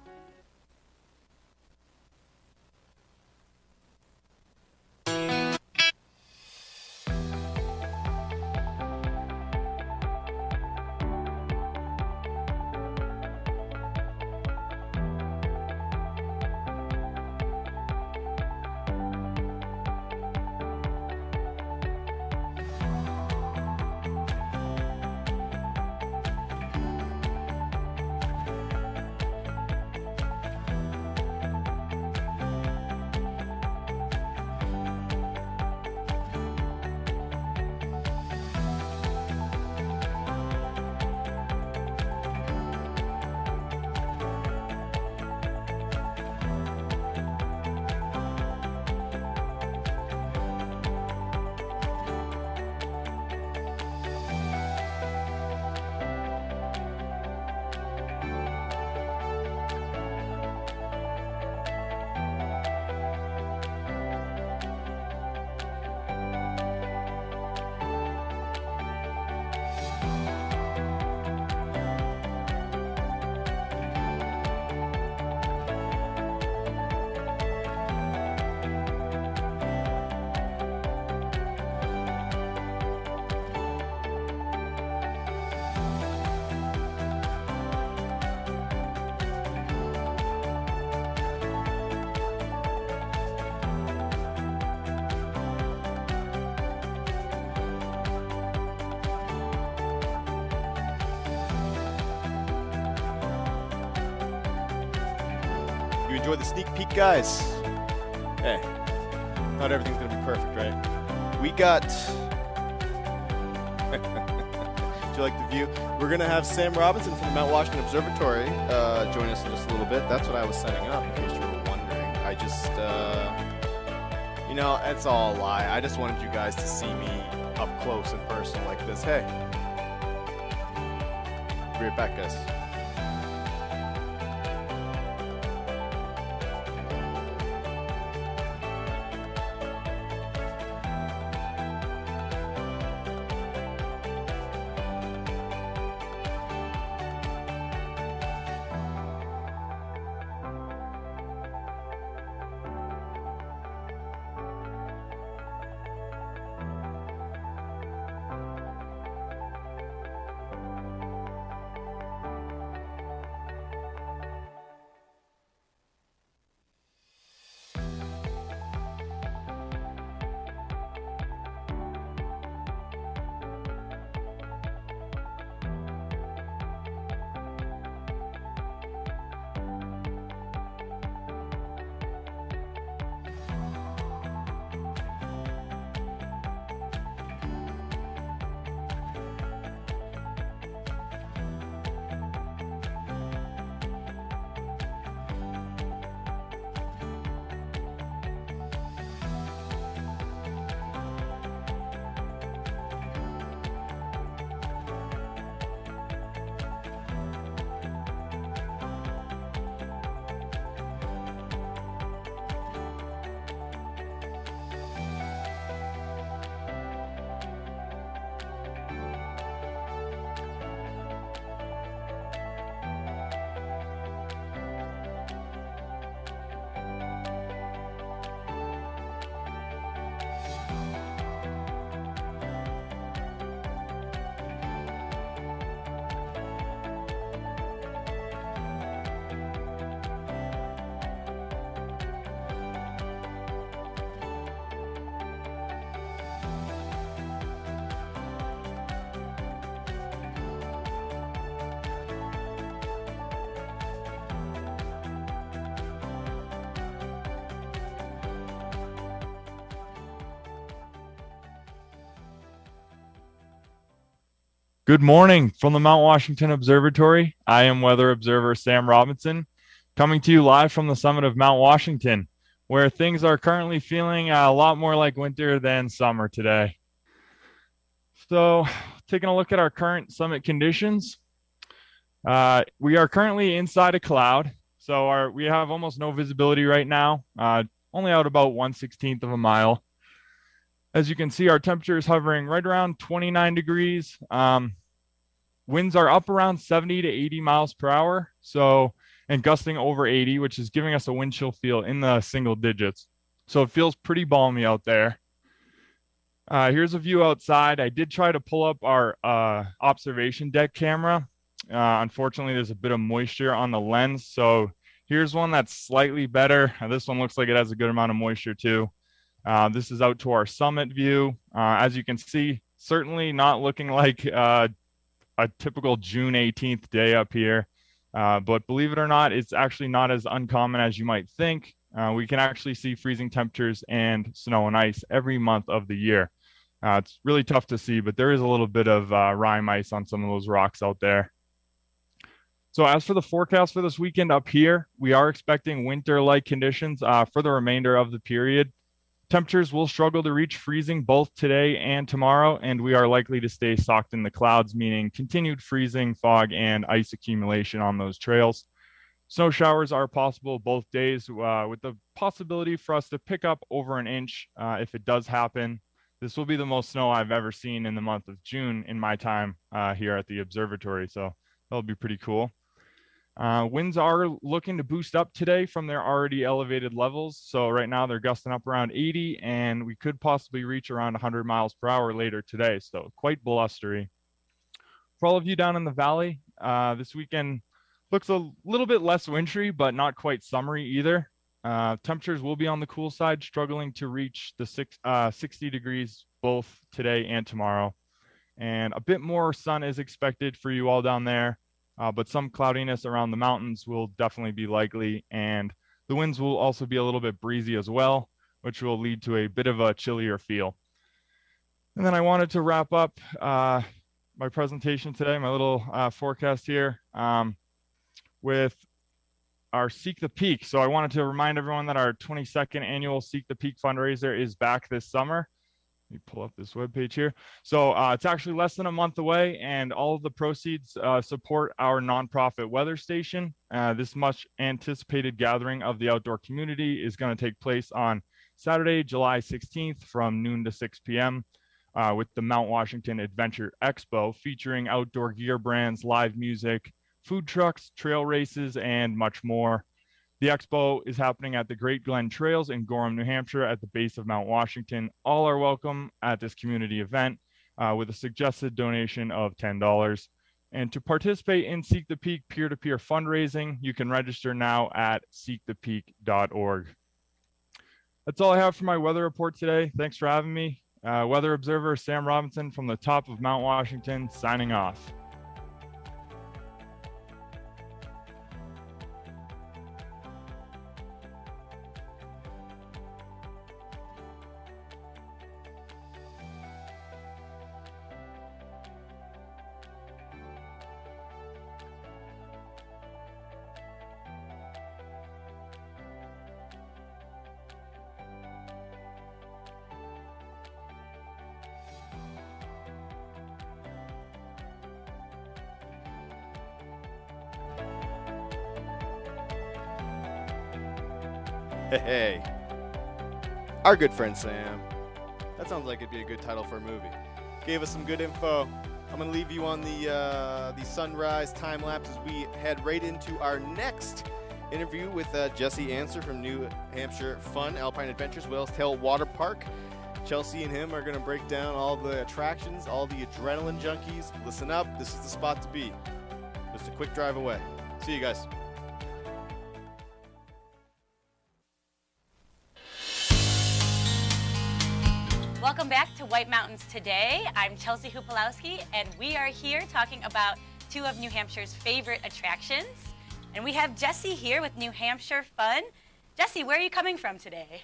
You enjoy the sneak peek, guys? Hey, not everything's gonna be perfect, right? We got... Do you like the view? We're gonna have Sam Robinson from the Mount Washington Observatory join us in just a little bit. That's what I was setting up, in case you were wondering. I just, it's all a lie. I just wanted you guys to see me up close and personal like this. Hey. Be right back, guys. Good morning from the Mount Washington Observatory. I am weather observer Sam Robinson, coming to you live from the summit of Mount Washington, where things are currently feeling a lot more like winter than summer today. So, taking a look at our current summit conditions, we are currently inside a cloud, so we have almost no visibility right now, only out about 1/16 of a mile. As you can see, our temperature is hovering right around 29 degrees. Winds are up around 70 to 80 miles per hour, and gusting over 80, which is giving us a wind chill feel in the single digits. So it feels pretty balmy out there. Here's a view outside. I did try to pull up our observation deck camera. Unfortunately, there's a bit of moisture on the lens. So here's one that's slightly better. This one looks like it has a good amount of moisture too. This is out to our summit view. As you can see, certainly not looking like a typical June 18th day up here. But believe it or not, it's actually not as uncommon as you might think. We can actually see freezing temperatures and snow and ice every month of the year. It's really tough to see, but there is a little bit of rime ice on some of those rocks out there. So as for the forecast for this weekend up here, we are expecting winter-like conditions for the remainder of the period. Temperatures will struggle to reach freezing both today and tomorrow, and we are likely to stay socked in the clouds, meaning continued freezing, fog, and ice accumulation on those trails. Snow showers are possible both days, with the possibility for us to pick up over an inch if it does happen. This will be the most snow I've ever seen in the month of June in my time here at the observatory, so that'll be pretty cool. Winds are looking to boost up today from their already elevated levels. So right now they're gusting up around 80, and we could possibly reach around 100 miles per hour later today. So quite blustery. For all of you down in the valley, this weekend looks a little bit less wintry, but not quite summery either. Temperatures will be on the cool side, struggling to reach the 60 degrees both today and tomorrow. And a bit more sun is expected for you all down there. But some cloudiness around the mountains will definitely be likely, and the winds will also be a little bit breezy as well, which will lead to a bit of a chillier feel. And then I wanted to wrap up my presentation today, my little forecast here, with our Seek the Peak. So I wanted to remind everyone that our 22nd annual Seek the Peak fundraiser is back this summer. Let me pull up this webpage here. So it's actually less than a month away, and all of the proceeds support our nonprofit weather station. This much anticipated gathering of the outdoor community is going to take place on Saturday, July 16th from noon to 6 p.m. With the Mount Washington Adventure Expo, featuring outdoor gear brands, live music, food trucks, trail races, and much more. The expo is happening at the Great Glen Trails in Gorham, New Hampshire at the base of Mount Washington. All are welcome at this community event with a suggested donation of $10. And to participate in Seek the Peak peer-to-peer fundraising, you can register now at seekthepeak.org. That's all I have for my weather report today. Thanks for having me. Weather observer Sam Robinson from the top of Mount Washington, signing off. Hey, our good friend Sam. That sounds like it'd be a good title for a movie. Gave us some good info. I'm gonna leave you on the sunrise time lapse as we head right into our next interview with Jesse Anser from New Hampshire Fun Alpine Adventures Whales Tail Water Park. Chelsea and him are gonna break down all the attractions, all the adrenaline junkies. Listen up, this is the spot to be. Just a quick drive away. See you guys. Welcome back to White Mountains Today. I'm Chelsea Hupalowski, and we are here talking about two of New Hampshire's favorite attractions. And we have Jesse here with New Hampshire Fun. Jesse, where are you coming from today?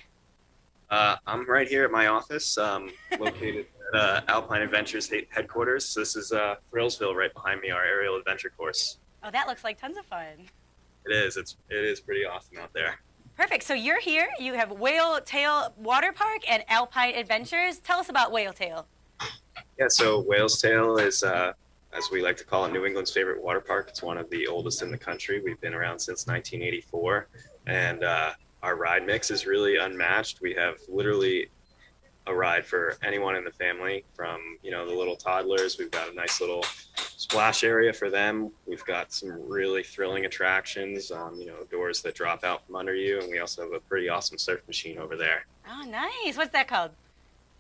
I'm right here at my office, located the Alpine Adventures headquarters. So this is Thrillsville right behind me, our aerial adventure course. Oh, that looks like tons of fun. It is. It is pretty awesome out there. Perfect. So you're here. You have Whale Tail Water Park and Alpine Adventures. Tell us about Whale Tail. Yeah, so Whale's Tail is, as we like to call it, New England's favorite water park. It's one of the oldest in the country. We've been around since 1984, and our ride mix is really unmatched. We have literally a ride for anyone in the family, from the little toddlers. We've got a nice little splash area for them. We've got some really thrilling attractions, doors that drop out from under you, and we also have a pretty awesome surf machine over there. Oh, nice. What's that called?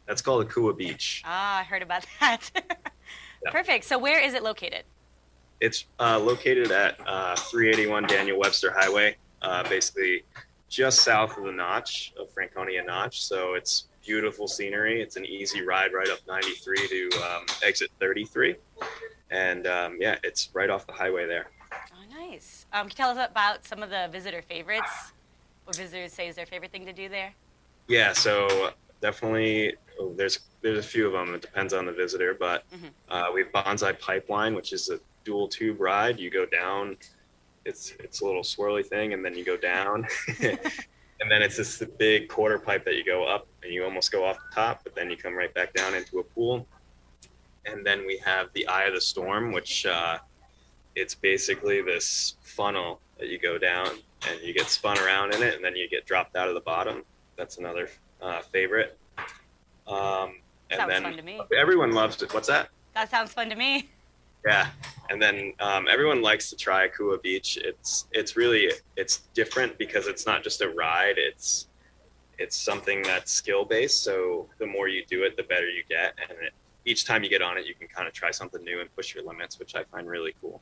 That's called Akua Beach. Ah, I heard about that. Yeah. Perfect. So where is it located? It's located at 381 Daniel Webster Highway, basically just south of the Notch, of Franconia Notch. So it's beautiful scenery. It's an easy ride right up 93 to exit 33. And it's right off the highway there. Oh, nice. Can you tell us about some of the visitor favorites? What visitors say is their favorite thing to do there? Yeah, so definitely there's a few of them. It depends on the visitor, but we have Bonsai Pipeline, which is a dual tube ride. You go down, it's a little swirly thing, and then you go down. And then it's this big quarter pipe that you go up, and you almost go off the top, but then you come right back down into a pool. And then we have the Eye of the Storm, which it's basically this funnel that you go down, and you get spun around in it, and then you get dropped out of the bottom. That's another favorite. And sounds then fun to me. Everyone loves it. What's that? That sounds fun to me. Yeah, and then everyone likes to try Akua Beach. It's really different because it's not just a ride. It's something that's skill based. So the more you do it, the better you get. And each time you get on it, you can kind of try something new and push your limits, which I find really cool.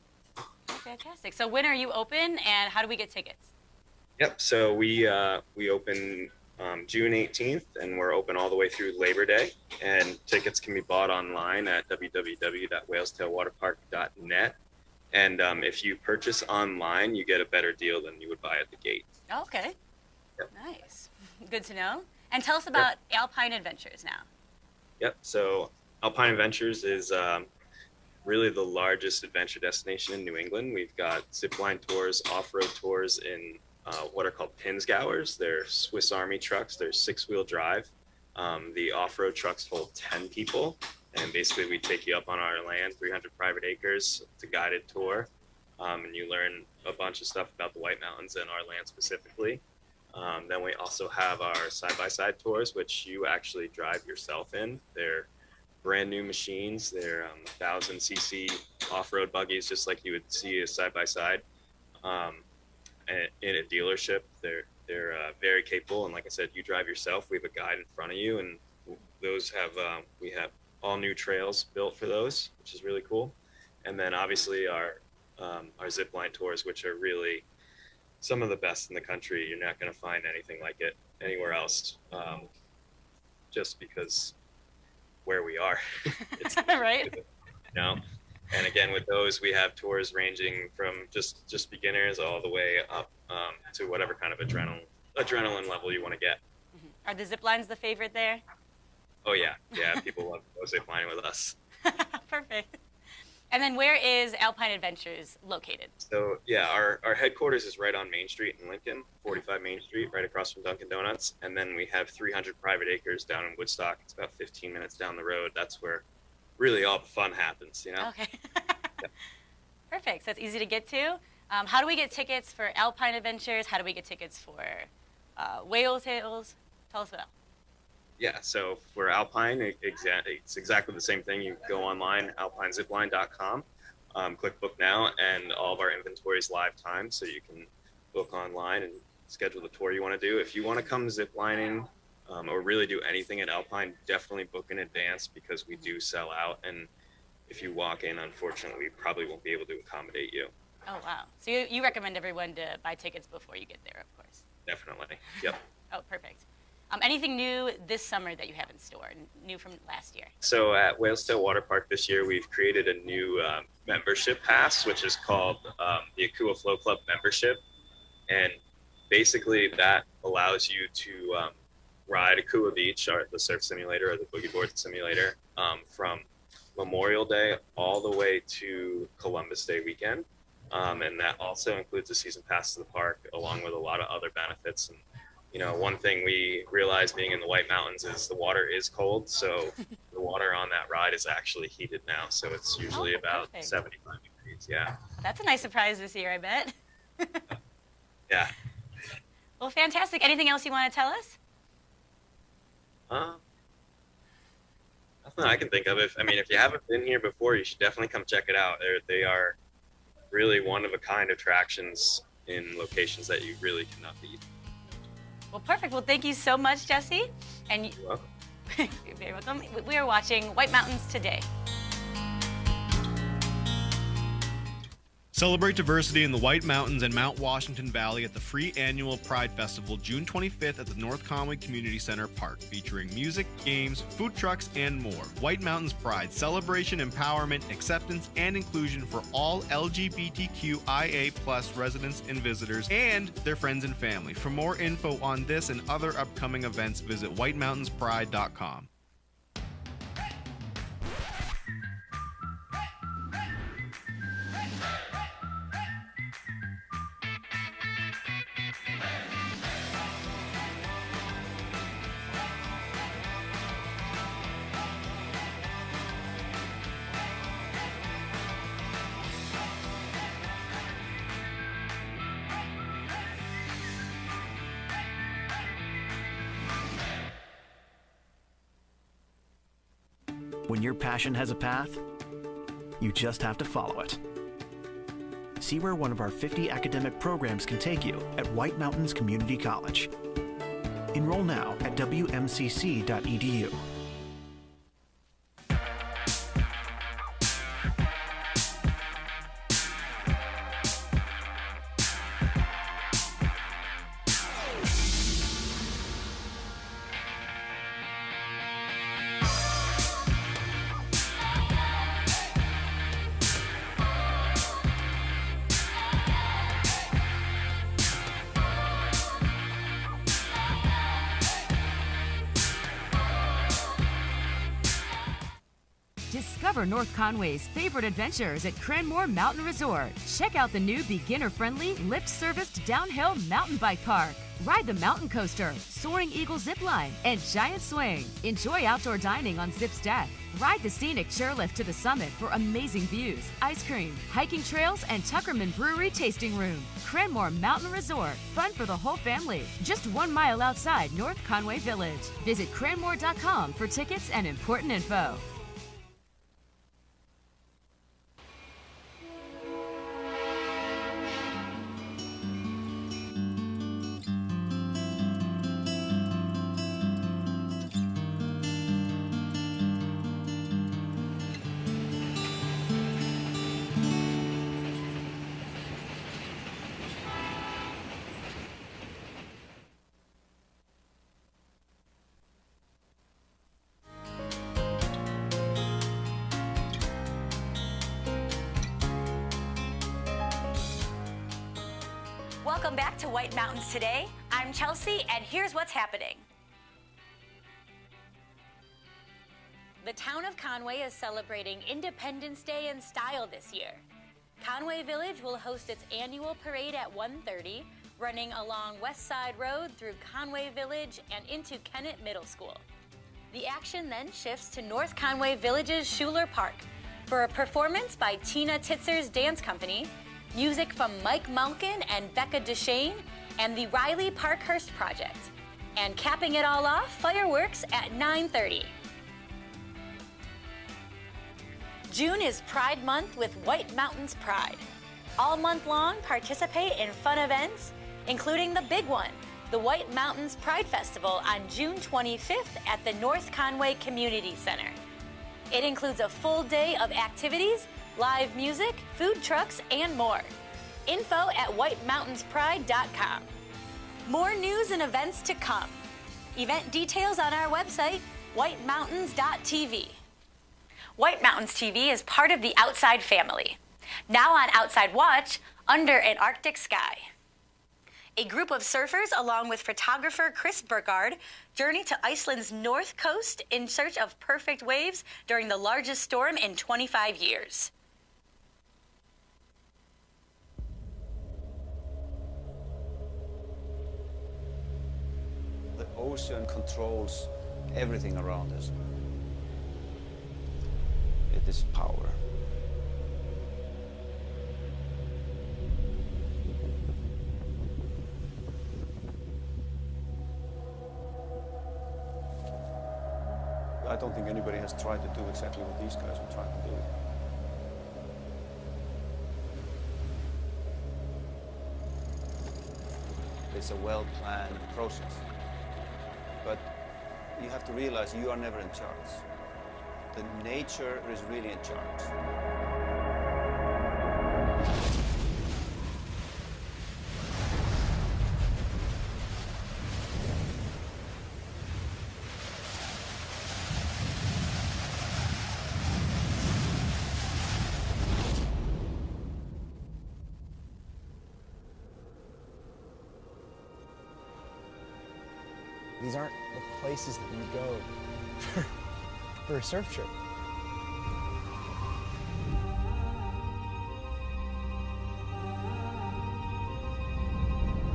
Fantastic. So when are you open, and how do we get tickets? Yep. So we open June 18th, and we're open all the way through Labor Day. And tickets can be bought online at www.whalestailwaterpark.net. And if you purchase online, you get a better deal than you would buy at the gate. Okay. Yep. Nice. Good to know. And tell us about Alpine Adventures now. Yep. So Alpine Adventures is really the largest adventure destination in New England. We've got zipline tours, off-road tours in what are called Pinzgauers. They're Swiss Army trucks. They're 6-wheel drive. The off-road trucks hold 10 people, and basically we take you up on our land, 300 private acres. It's a guided tour, and you learn a bunch of stuff about the White Mountains and our land specifically. Then we also have our side-by-side tours, which you actually drive yourself in. They're brand new machines. They're 1,000cc off-road buggies, just like you would see a side-by-side. In a dealership, they're very capable, and like I said, you drive yourself. We have a guide in front of you, and those have we have all new trails built for those, which is really cool. And then obviously our zip line tours, which are really some of the best in the country. You're not going to find anything like it anywhere else, just because where we are. It's right. And again, with those, we have tours ranging from just beginners all the way up to whatever kind of adrenaline level you want to get. Are the zip lines the favorite there? Oh yeah, people love zip lining with us. Perfect. And then where is Alpine Adventures located? So yeah, our headquarters is right on Main Street in Lincoln, 45 Main Street, right across from Dunkin' Donuts. And then we have 300 private acres down in Woodstock. It's about 15 minutes down the road. That's where really all the fun happens, Okay. Perfect. So it's easy to get to. How do we get tickets for Alpine Adventures? How do we get tickets for Whale Tails? Tell us about. Yeah, so for Alpine, it's exactly the same thing. You go online, alpinezipline.com, click book now, and all of our inventory is live time, so you can book online and schedule the tour you want to do. If you want to come ziplining or really do anything at Alpine, definitely book in advance, because we do sell out, and if you walk in, unfortunately, we probably won't be able to accommodate you. Oh, wow. So you recommend everyone to buy tickets before you get there, of course. Definitely. Yep. Oh, perfect. Anything new this summer that you have in store, new from last year? So at Whale's Tail Water Park this year, we've created a new membership pass, which is called the Akua Flow Club membership. And basically that allows you to ride Akua Beach, or the surf simulator or the boogie board simulator, from Memorial Day all the way to Columbus Day weekend. And that also includes a season pass to the park, along with a lot of other benefits. And, you know, one thing we realized being in the White Mountains is the water is cold. So the water on that ride is actually heated now. So it's usually about perfect. 75 degrees. Yeah. That's a nice surprise this year, I bet. Yeah. Well, fantastic. Anything else you want to tell us? Nothing I can think of. If you haven't been here before, you should definitely come check it out. They are really one-of-a-kind attractions in locations that you really cannot beat. Well, perfect. Well, thank you so much, Jesse. And You're welcome. you're very welcome. We are watching White Mountains today. Celebrate diversity in the White Mountains and Mount Washington Valley at the free annual Pride Festival, June 25th at the North Conway Community Center Park, featuring music, games, food trucks, and more. White Mountains Pride, celebration, empowerment, acceptance, and inclusion for all LGBTQIA+ residents and visitors and their friends and family. For more info on this and other upcoming events, visit whitemountains.pride.com. When your passion has a path, you just have to follow it. See where one of our 50 academic programs can take you at White Mountains Community College. Enroll now at wmcc.edu. Discover North Conway's favorite adventures at Cranmore Mountain Resort. Check out the new beginner-friendly, lift-serviced downhill mountain bike park. Ride the mountain coaster, Soaring Eagle zipline, and giant swing. Enjoy outdoor dining on Zip's deck. Ride the scenic chairlift to the summit for amazing views, ice cream, hiking trails, and Tuckerman Brewery tasting room. Cranmore Mountain Resort, fun for the whole family. Just 1 mile outside North Conway Village. Visit cranmore.com for tickets and important info. Welcome back to White Mountains Today. I'm Chelsea, and here's what's happening. The town of Conway is celebrating Independence Day in style this year. Conway Village will host its annual parade at 1:30, running along West Side Road through Conway Village and into Kennett Middle School. The action then shifts to North Conway Village's Schuler Park for a performance by Tina Titzer's Dance Company, music from Mike Malkin and Becca Deshane, and the Riley Parkhurst Project. And capping it all off, fireworks at 9:30. June is Pride Month with White Mountains Pride. All month long, participate in fun events, including the big one, the White Mountains Pride Festival on June 25th at the North Conway Community Center. It includes a full day of activities, live music, food trucks, and more. Info at whitemountains.pride.com. More news and events to come. Event details on our website, whitemountains.tv. White Mountains TV is part of the Outside family. Now on Outside Watch, Under an Arctic Sky. A group of surfers, along with photographer Chris Burgard, journey to Iceland's north coast in search of perfect waves during the largest storm in 25 years. The ocean controls everything around us. It is power. I don't think anybody has tried to do exactly what these guys were trying to do. It's a well-planned process. But you have to realize you are never in charge. The nature is really in charge. These aren't the places that you go for a surf trip.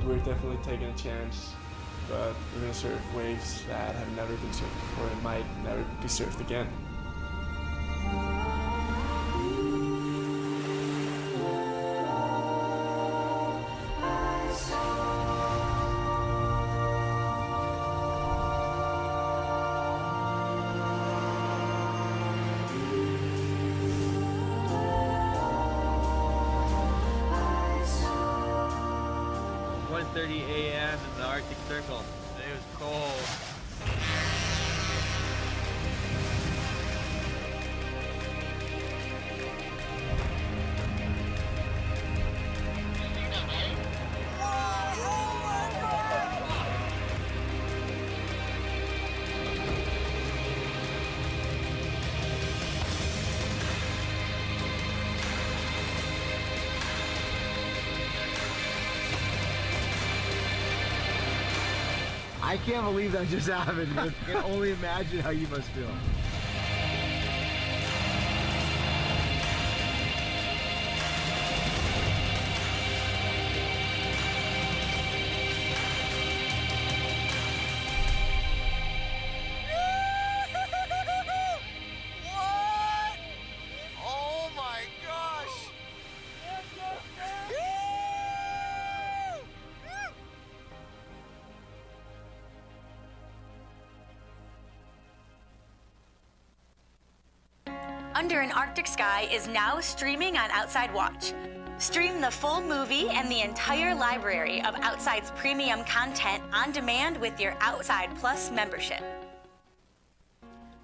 We're definitely taking a chance, but we're going to surf waves that have never been surfed before and might never be surfed again. A.m. in the Arctic Circle. It was cold. I can't believe that just happened. I can only imagine how you must feel. Oh my gosh! Under an Arctic Sky is now streaming on Outside Watch. Stream the full movie and the entire library of Outside's premium content on demand with your Outside Plus membership.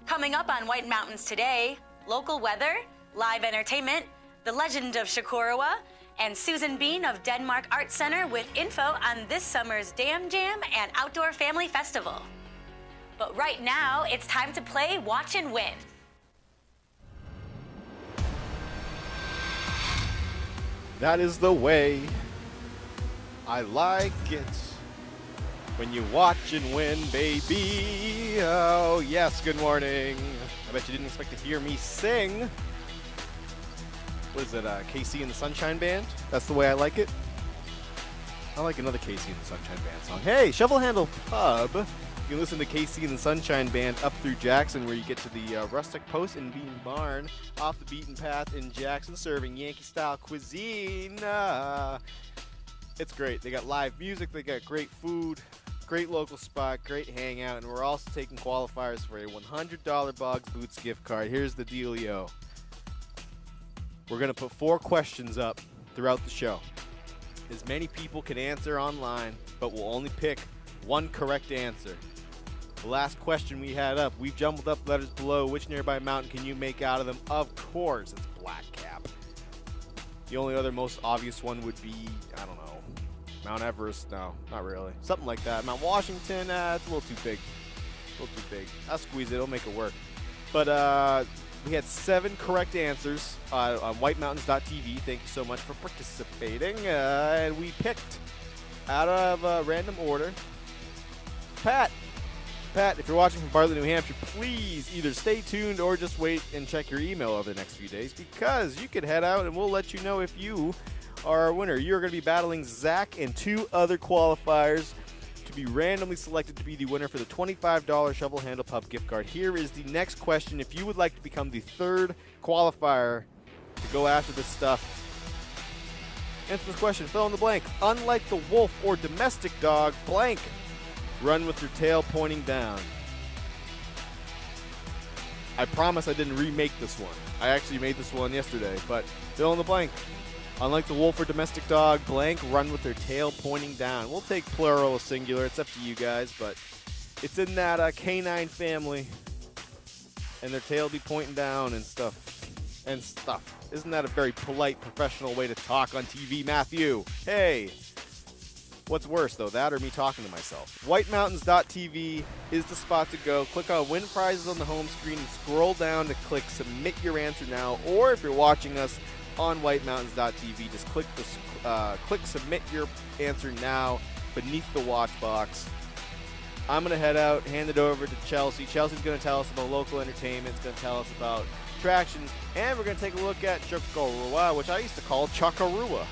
Coming up on White Mountains today, local weather, live entertainment, the legend of Shakurawa, and Susan Bean of Denmark Art Center with info on this summer's Dam Jam and Outdoor Family Festival. But right now, it's time to play Watch and Win. That is the way. I like it. When you watch and win, baby. Oh, yes, good morning. I bet you didn't expect to hear me sing. What is it, KC and the Sunshine Band? That's the way I like it. I like another KC and the Sunshine Band song. Hey, Shovel Handle Pub. You can listen to KC and the Sunshine Band up through Jackson, where you get to the Rustic Post and Bean Barn, off the beaten path in Jackson, serving Yankee-style cuisine. It's great. They got live music. They got great food, great local spot, great hangout, and we're also taking qualifiers for a $100 Boggs Boots gift card. Here's the dealio. We're going to put 4 questions up throughout the show. As many people can answer online, but we'll only pick 1 correct answer. The last question we had up, we've jumbled up letters below. Which nearby mountain can you make out of them? Of course, it's Black Cap. The only other most obvious one would be, I don't know, Mount Everest. No, not really. Something like that. Mount Washington, it's a little too big. A little too big. I'll squeeze it. It'll make it work. But we had 7 correct answers on whitemountains.tv. Thank you so much for participating. And we picked out of random order, Pat. Pat, if you're watching from Bartlett, New Hampshire, please either stay tuned or just wait and check your email over the next few days, because you could head out and we'll let you know if you are our winner. You're going to be battling Zach and 2 other qualifiers to be randomly selected to be the winner for the $25 Shovel Handle Pub gift card. Here is the next question. If you would like to become the 3rd qualifier to go after this stuff, answer this question. Fill in the blank. Unlike the wolf or domestic dog, blank. Run with your tail pointing down. I promise I didn't remake this one. I actually made this one yesterday, but fill in the blank. Unlike the wolf or domestic dog, blank, run with their tail pointing down. We'll take plural or singular. It's up to you guys, but it's in that canine family, and their tail be pointing down and stuff. Isn't that a very polite, professional way to talk on TV, Matthew? Hey. What's worse, though, that or me talking to myself? WhiteMountains.tv is the spot to go. Click on Win Prizes on the home screen and scroll down to click Submit Your Answer Now. Or if you're watching us on WhiteMountains.tv, just click Submit Your Answer Now beneath the watch box. I'm going to head out, hand it over to Chelsea. Chelsea's going to tell us about local entertainment. It's going to tell us about attractions. And we're going to take a look at Chocorua, which I used to call Chocorua.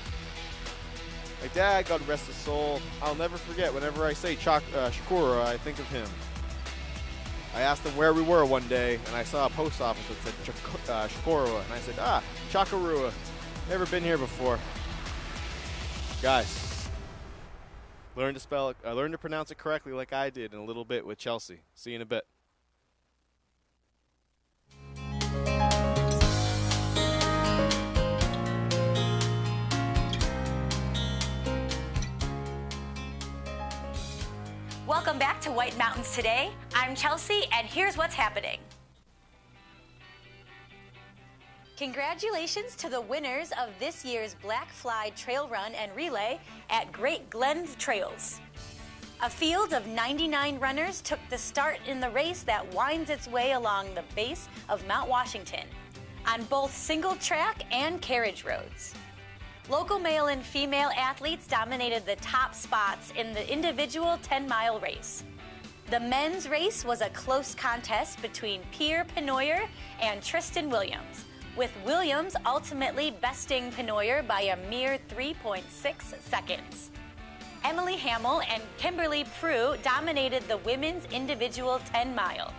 My dad, God rest his soul, I'll never forget, whenever I say Chocorua, I think of him. I asked him where we were one day, and I saw a post office that said Chocorua, and I said, Chocorua. Never been here before. Guys, learn to pronounce it correctly like I did in a little bit with Chelsea. See you in a bit. Welcome back to White Mountains Today. I'm Chelsea, and here's what's happening. Congratulations to the winners of this year's Black Fly Trail Run and Relay at Great Glen Trails. A field of 99 runners took the start in the race that winds its way along the base of Mount Washington on both single track and carriage roads. Local male and female athletes dominated the top spots in the individual 10-mile race. The men's race was a close contest between Pierre Penoyer and Tristan Williams, with Williams ultimately besting Penoyer by a mere 3.6 seconds. Emily Hamill and Kimberly Prue dominated the women's individual 10-mile,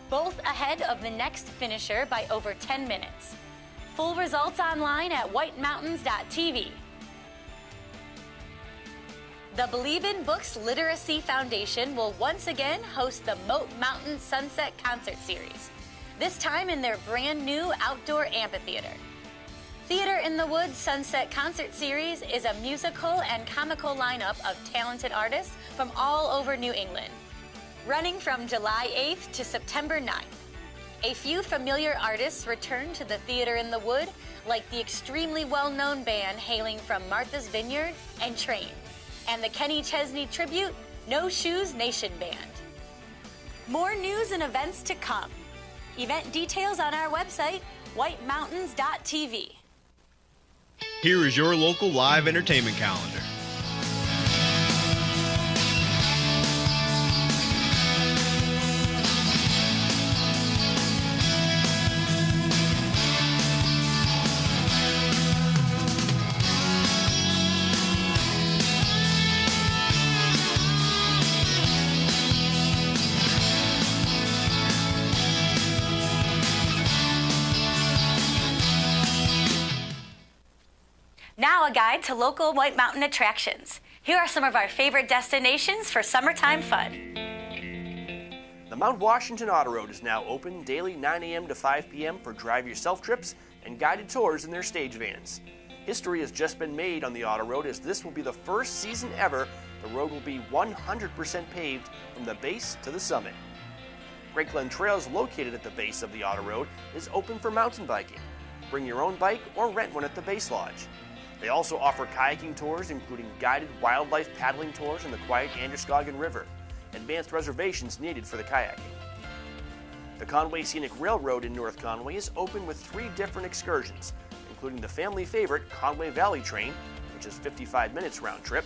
both ahead of the next finisher by over 10 minutes. Full results online at whitemountains.tv. The Believe in Books Literacy Foundation will once again host the Moat Mountain Sunset Concert Series, this time in their brand new outdoor amphitheater. Theater in the Woods Sunset Concert Series is a musical and comical lineup of talented artists from all over New England, running from July 8th to September 9th. A few familiar artists return to the Theater in the Wood, like the extremely well-known band hailing from Martha's Vineyard and Train, and the Kenny Chesney tribute No Shoes Nation Band. More news and events to come. Event details on our website, whitemountains.tv. Here is your local live entertainment calendar. Now a guide to local White Mountain attractions. Here are some of our favorite destinations for summertime fun. The Mount Washington Auto Road is now open daily 9 a.m. to 5 p.m. for drive-yourself trips and guided tours in their stage vans. History has just been made on the Auto Road, as this will be the first season ever the road will be 100% paved from the base to the summit. Great Glen Trails, located at the base of the Auto Road, is open for mountain biking. Bring your own bike or rent one at the Base Lodge. They also offer kayaking tours, including guided wildlife paddling tours in the quiet Androscoggin River. Advanced reservations needed for the kayaking. The Conway Scenic Railroad in North Conway is open with 3 different excursions, including the family favorite Conway Valley Train, which is 55 minutes round trip,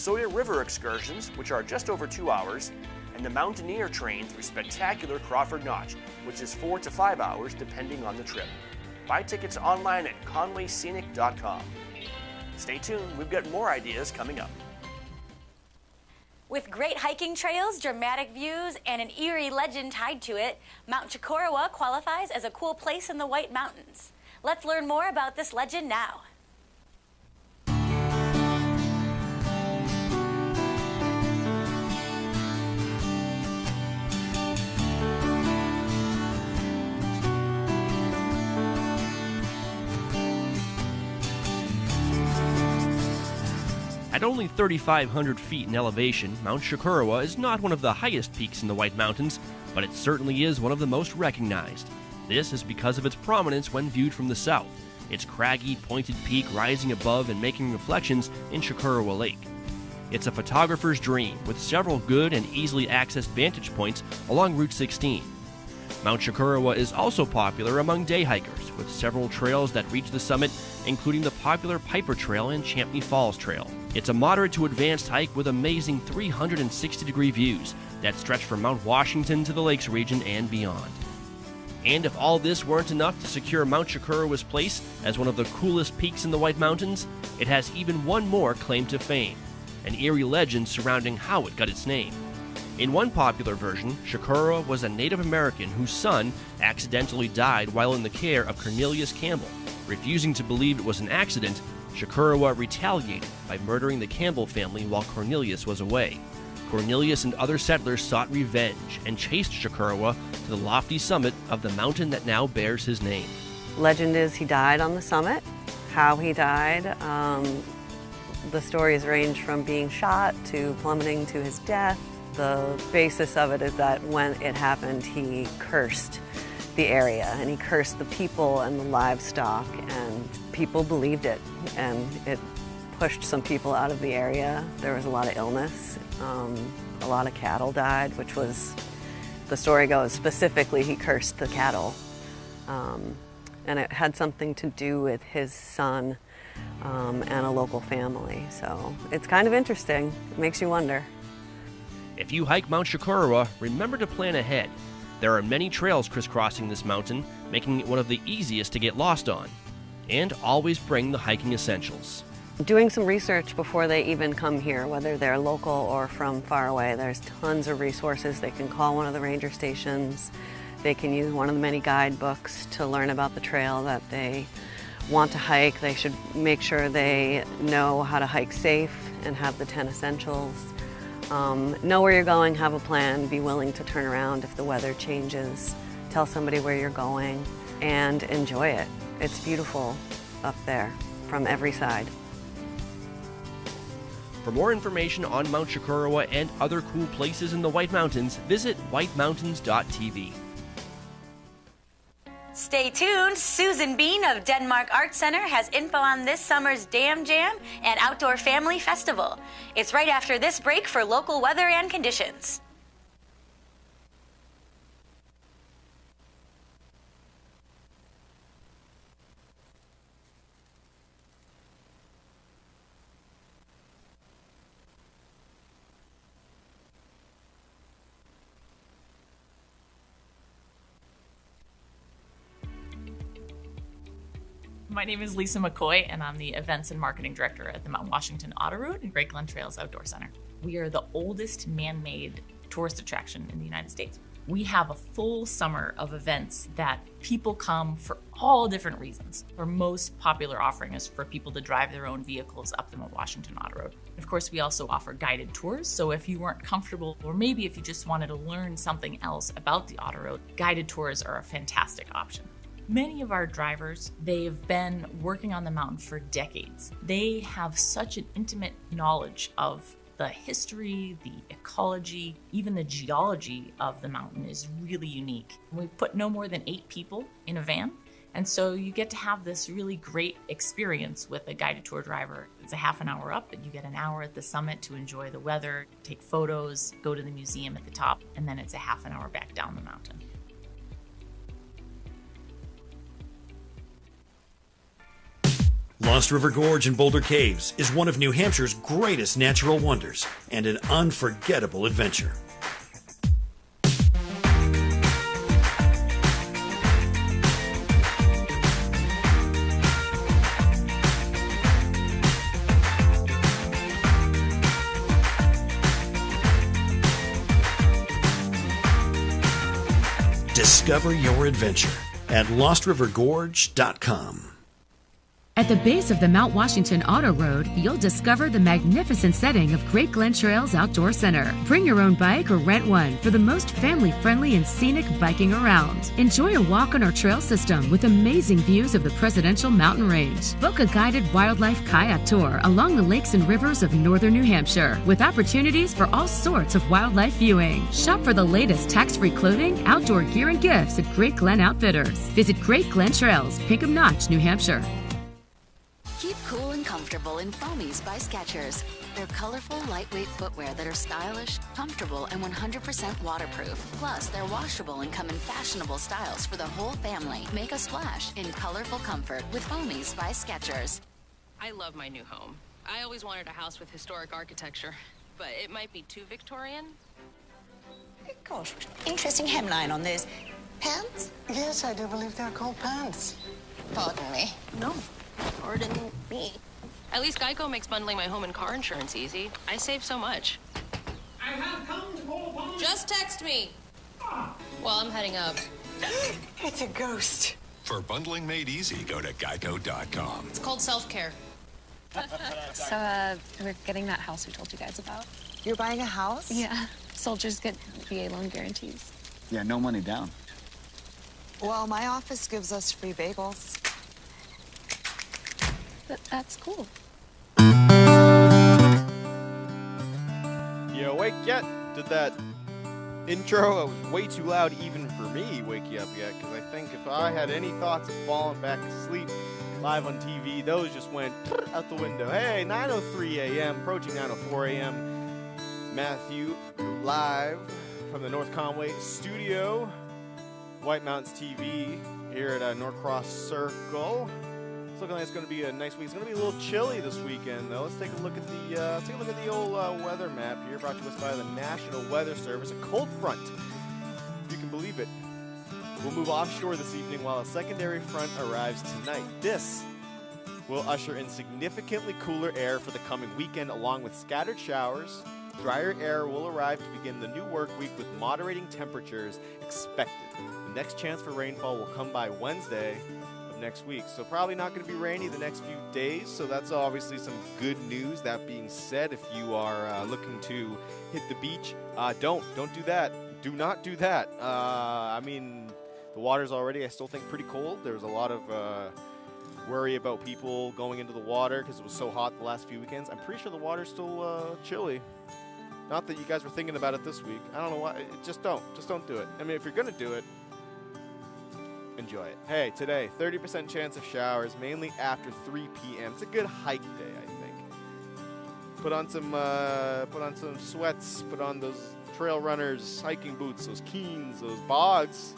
Sawyer River excursions, which are just over 2 hours, and the Mountaineer train through spectacular Crawford Notch, which is 4 to 5 hours depending on the trip. Buy tickets online at conwayscenic.com. Stay tuned, we've got more ideas coming up. With great hiking trails, dramatic views, and an eerie legend tied to it, Mount Chocorua qualifies as a cool place in the White Mountains. Let's learn more about this legend now. At only 3,500 feet in elevation, Mount Chocorua is not one of the highest peaks in the White Mountains, but it certainly is one of the most recognized. This is because of its prominence when viewed from the south, its craggy, pointed peak rising above and making reflections in Chocorua Lake. It's a photographer's dream, with several good and easily accessed vantage points along Route 16. Mount Chocorua is also popular among day hikers, with several trails that reach the summit, including the popular Piper Trail and Champney Falls Trail. It's a moderate to advanced hike with amazing 360-degree views that stretch from Mount Washington to the Lakes region and beyond. And if all this weren't enough to secure Mount Chocorua's place as one of the coolest peaks in the White Mountains, it has even one more claim to fame, an eerie legend surrounding how it got its name. In one popular version, Chocorua was a Native American whose son accidentally died while in the care of Cornelius Campbell. Refusing to believe it was an accident, Chocorua retaliated by murdering the Campbell family while Cornelius was away. Cornelius and other settlers sought revenge and chased Chocorua to the lofty summit of the mountain that now bears his name. Legend is he died on the summit. How he died, the stories range from being shot to plummeting to his death. The basis of it is that when it happened, he cursed the area and he cursed the people and the livestock, and people believed it, and it pushed some people out of the area. There was a lot of illness. A lot of cattle died, which was, the story goes, specifically he cursed the cattle. And it had something to do with his son and a local family. So it's kind of interesting. It makes you wonder. If you hike Mount Chocorua, remember to plan ahead. There are many trails crisscrossing this mountain, making it one of the easiest to get lost on. And always bring the hiking essentials. Doing some research before they even come here, whether they're local or from far away. There's tons of resources. They can call one of the ranger stations. They can use one of the many guidebooks to learn about the trail that they want to hike. They should make sure they know how to hike safe and have the 10 essentials. Know where you're going, have a plan, be willing to turn around if the weather changes. Tell somebody where you're going and enjoy it. It's beautiful up there from every side. For more information on Mount Chocorua and other cool places in the White Mountains, visit whitemountains.tv. Stay tuned. Susan Bean of Denmark Art Center has info on this summer's Dam Jam and Outdoor Family Festival. It's right after this break for local weather and conditions. My name is Lisa McCoy, and I'm the Events and Marketing Director at the Mount Washington Auto Route and Great Glen Trails Outdoor Center. We are the oldest man-made tourist attraction in the United States. We have a full summer of events that people come for all different reasons. Our most popular offering is for people to drive their own vehicles up the Mount Washington Auto Road. Of course, we also offer guided tours, so if you weren't comfortable, or maybe if you just wanted to learn something else about the Auto Road, guided tours are a fantastic option. Many of our drivers, they've been working on the mountain for decades. They have such an intimate knowledge of the history, the ecology, even the geology of the mountain is really unique. We put no more than 8 people in a van, and so you get to have this really great experience with a guided tour driver. It's a half an hour up, and you get an hour at the summit to enjoy the weather, take photos, go to the museum at the top, and then it's a half an hour back down the mountain. Lost River Gorge in Boulder Caves is one of New Hampshire's greatest natural wonders and an unforgettable adventure. Discover your adventure at LostRiverGorge.com. At the base of the Mount Washington Auto Road, you'll discover the magnificent setting of Great Glen Trails Outdoor Center. Bring your own bike or rent one for the most family-friendly and scenic biking around. Enjoy a walk on our trail system with amazing views of the Presidential Mountain Range. Book a guided wildlife kayak tour along the lakes and rivers of northern New Hampshire with opportunities for all sorts of wildlife viewing. Shop for the latest tax-free clothing, outdoor gear, and gifts at Great Glen Outfitters. Visit Great Glen Trails, Pinkham Notch, New Hampshire. Keep cool and comfortable in Foamies by Skechers. They're colorful, lightweight footwear that are stylish, comfortable, and 100% waterproof. Plus, they're washable and come in fashionable styles for the whole family. Make a splash in colorful comfort with Foamies by Skechers. I love my new home. I always wanted a house with historic architecture, but it might be too Victorian. Gosh, interesting hemline on those pants. Yes, I do believe they're called pants. Pardon me. No. Pardon me. At least Geico makes bundling my home and car insurance easy. I save so much. I have come to call upon... Just text me. Well, I'm heading up. It's a ghost. For bundling made easy, go to geico.com. It's called self-care. So, we're getting that house we told you guys about. You're buying a house? Yeah. Soldiers get VA loan guarantees. Yeah, no money down. Well, my office gives us free bagels. That's cool. You awake yet? Did that intro? It was way too loud even for me, wake you up yet, because I think if I had any thoughts of falling back asleep live on TV, those just went out the window. Hey, 9:03 a.m., approaching 9:04 a.m. Matthew, live from the North Conway studio, White Mountains TV here at Norcross Circle. It's looking like it's going to be a nice week. It's going to be a little chilly this weekend, though. Let's take a look at the old weather map here, brought to us by the National Weather Service. A cold front, if you can believe it, will move offshore this evening while a secondary front arrives tonight. This will usher in significantly cooler air for the coming weekend, along with scattered showers. Drier air will arrive to begin the new work week with moderating temperatures expected. The next chance for rainfall will come by Wednesday next week, so probably not going to be rainy the next few days, so that's obviously some good news. That being said, if you are looking to hit the beach, don't do that. Do not do that. I mean, the water's already, I still think, pretty cold. There's a lot of worry about people going into the water because it was so hot the last few weekends. I'm pretty sure the water's still chilly. Not that you guys were thinking about it this week. I don't know why. Just don't do it. I mean, if you're going to do it, enjoy it. Hey, today, 30% chance of showers, mainly after 3 p.m. It's a good hike day, I think. Put on some sweats, put on those trail runners, hiking boots, those Keens, those bogs,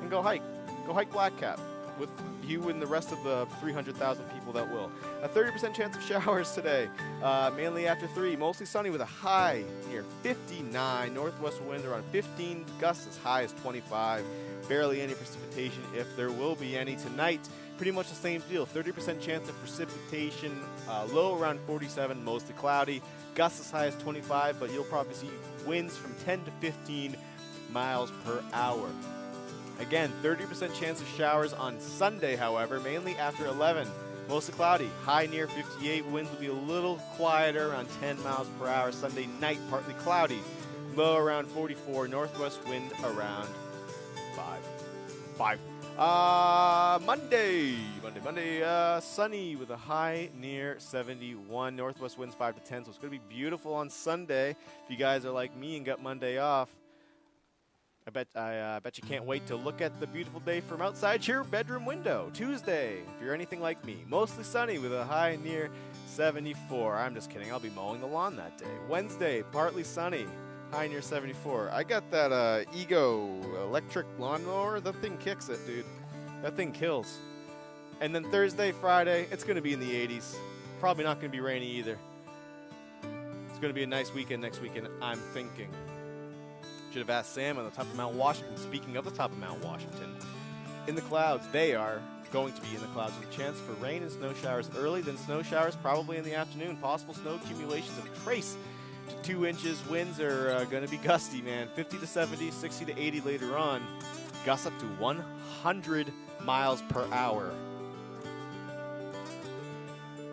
and go hike. Go hike Black Cap with you and the rest of the 300,000 people that will. A 30% chance of showers today, mainly after 3. Mostly sunny with a high near 59. Northwest winds around 15. Gusts as high as 25. Barely any precipitation if there will be any tonight. Pretty much the same deal. 30% chance of precipitation, low around 47, mostly cloudy. Gusts as high as 25, but you'll probably see winds from 10 to 15 miles per hour. Again, 30% chance of showers on Sunday, however, mainly after 11. Mostly cloudy. High near 58. Winds will be a little quieter, around 10 miles per hour. Sunday night, partly cloudy. Low around 44. Northwest wind around 5. Monday, sunny with a high near 71. Northwest winds 5 to 10, so it's going to be beautiful on Sunday. If you guys are like me and got Monday off, I bet you can't wait to look at the beautiful day from outside your bedroom window. Tuesday, if you're anything like me, mostly sunny with a high near 74. I'm just kidding. I'll be mowing the lawn that day. Wednesday, partly sunny. High near 74. I got that Ego electric lawnmower. That thing kicks it, dude. That thing kills. And then Thursday, Friday, it's going to be in the 80s. Probably not going to be rainy either. It's going to be a nice weekend next weekend, I'm thinking. Should have asked Sam on the top of Mount Washington. Speaking of the top of Mount Washington, in the clouds, they are going to be in the clouds with a chance for rain and snow showers early, then snow showers probably in the afternoon. Possible snow accumulations of trace to 2 inches. Winds are going to be gusty, man. 50 to 70, 60 to 80 later on. Gusts up to 100 miles per hour.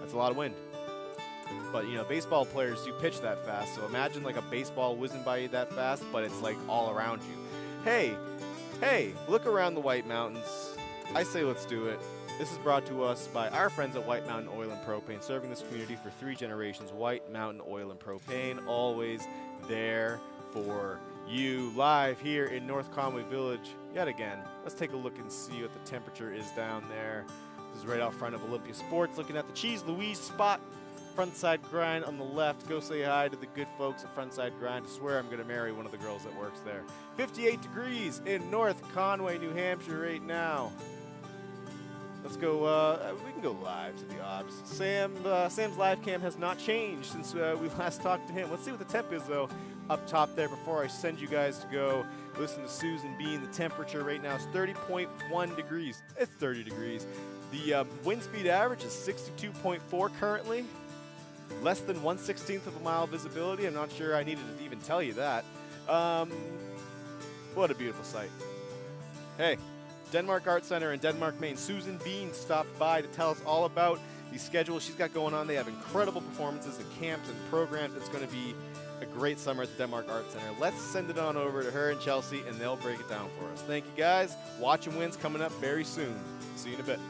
That's a lot of wind. But, you know, baseball players do pitch that fast, so imagine like a baseball whizzing by you that fast, but it's like all around you. Hey, look around the White Mountains. I say let's do it. This is brought to us by our friends at White Mountain Oil and Propane, serving this community for 3 generations. White Mountain Oil and Propane, always there for you. Live here in North Conway Village yet again. Let's take a look and see what the temperature is down there. This is right out front of Olympia Sports, looking at the Cheese Louise spot. Frontside Grind on the left. Go say hi to the good folks at Frontside Grind. I swear I'm going to marry one of the girls that works there. 58 degrees in North Conway, New Hampshire right now. Let's go, we can go live to the odds. Sam's live cam has not changed since we last talked to him. Let's see what the temp is, though, up top there before I send you guys to go listen to Susan Bean. The temperature right now is 30.1 degrees. It's 30 degrees. The wind speed average is 62.4 currently. Less than 1/16 of a mile visibility. I'm not sure I needed to even tell you that. What a beautiful sight. Hey, Denmark Art Center in Denmark, Maine. Susan Bean stopped by to tell us all about the schedule she's got going on. They have incredible performances and camps and programs. It's going to be a great summer at the Denmark Art Center. Let's send it on over to her and Chelsea, and they'll break it down for us. Thank you, guys. Watch and Win's coming up very soon. See you in a bit.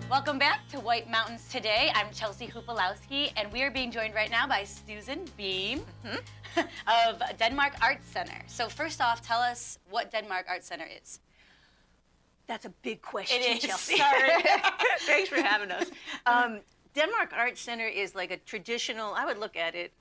Welcome back to White Mountains Today. I'm Chelsea Hupalowski, and we are being joined right now by Susan Beam of Denmark Art Center. So first off, tell us what Denmark Art Center is. That's a big question, It is. Chelsea. Sorry. Thanks for having us. Denmark Art Center is like a traditional, I would look at it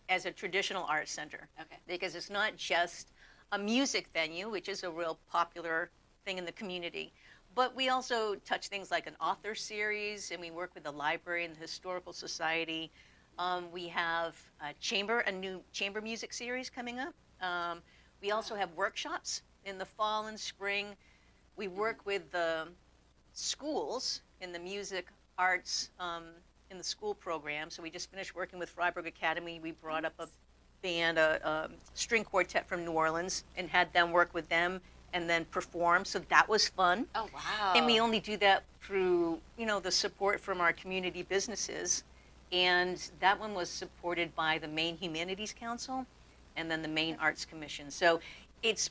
as a traditional art center. Okay. Because it's not just a music venue, which is a real popular thing in the community. But we also touch things like an author series, and we work with the library and the Historical Society. We have a new chamber music series coming up. We also have workshops in the fall and spring. We work with the schools in the music arts in the school program. So we just finished working with Freiburg Academy. We brought up a band, a string quartet from New Orleans, and had them work with them and then perform. So that was fun. Oh, wow. And we only do that through, the support from our community businesses. And that one was supported by the Maine Humanities Council and then the Maine Arts Commission. So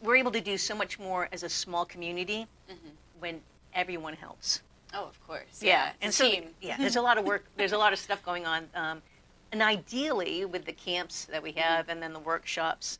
we're able to do so much more as a small community when everyone helps. Oh, of course. Yeah. It's And a so, team. there's a lot of work, there's a lot of stuff going on. And ideally, with the camps that we have and then the workshops,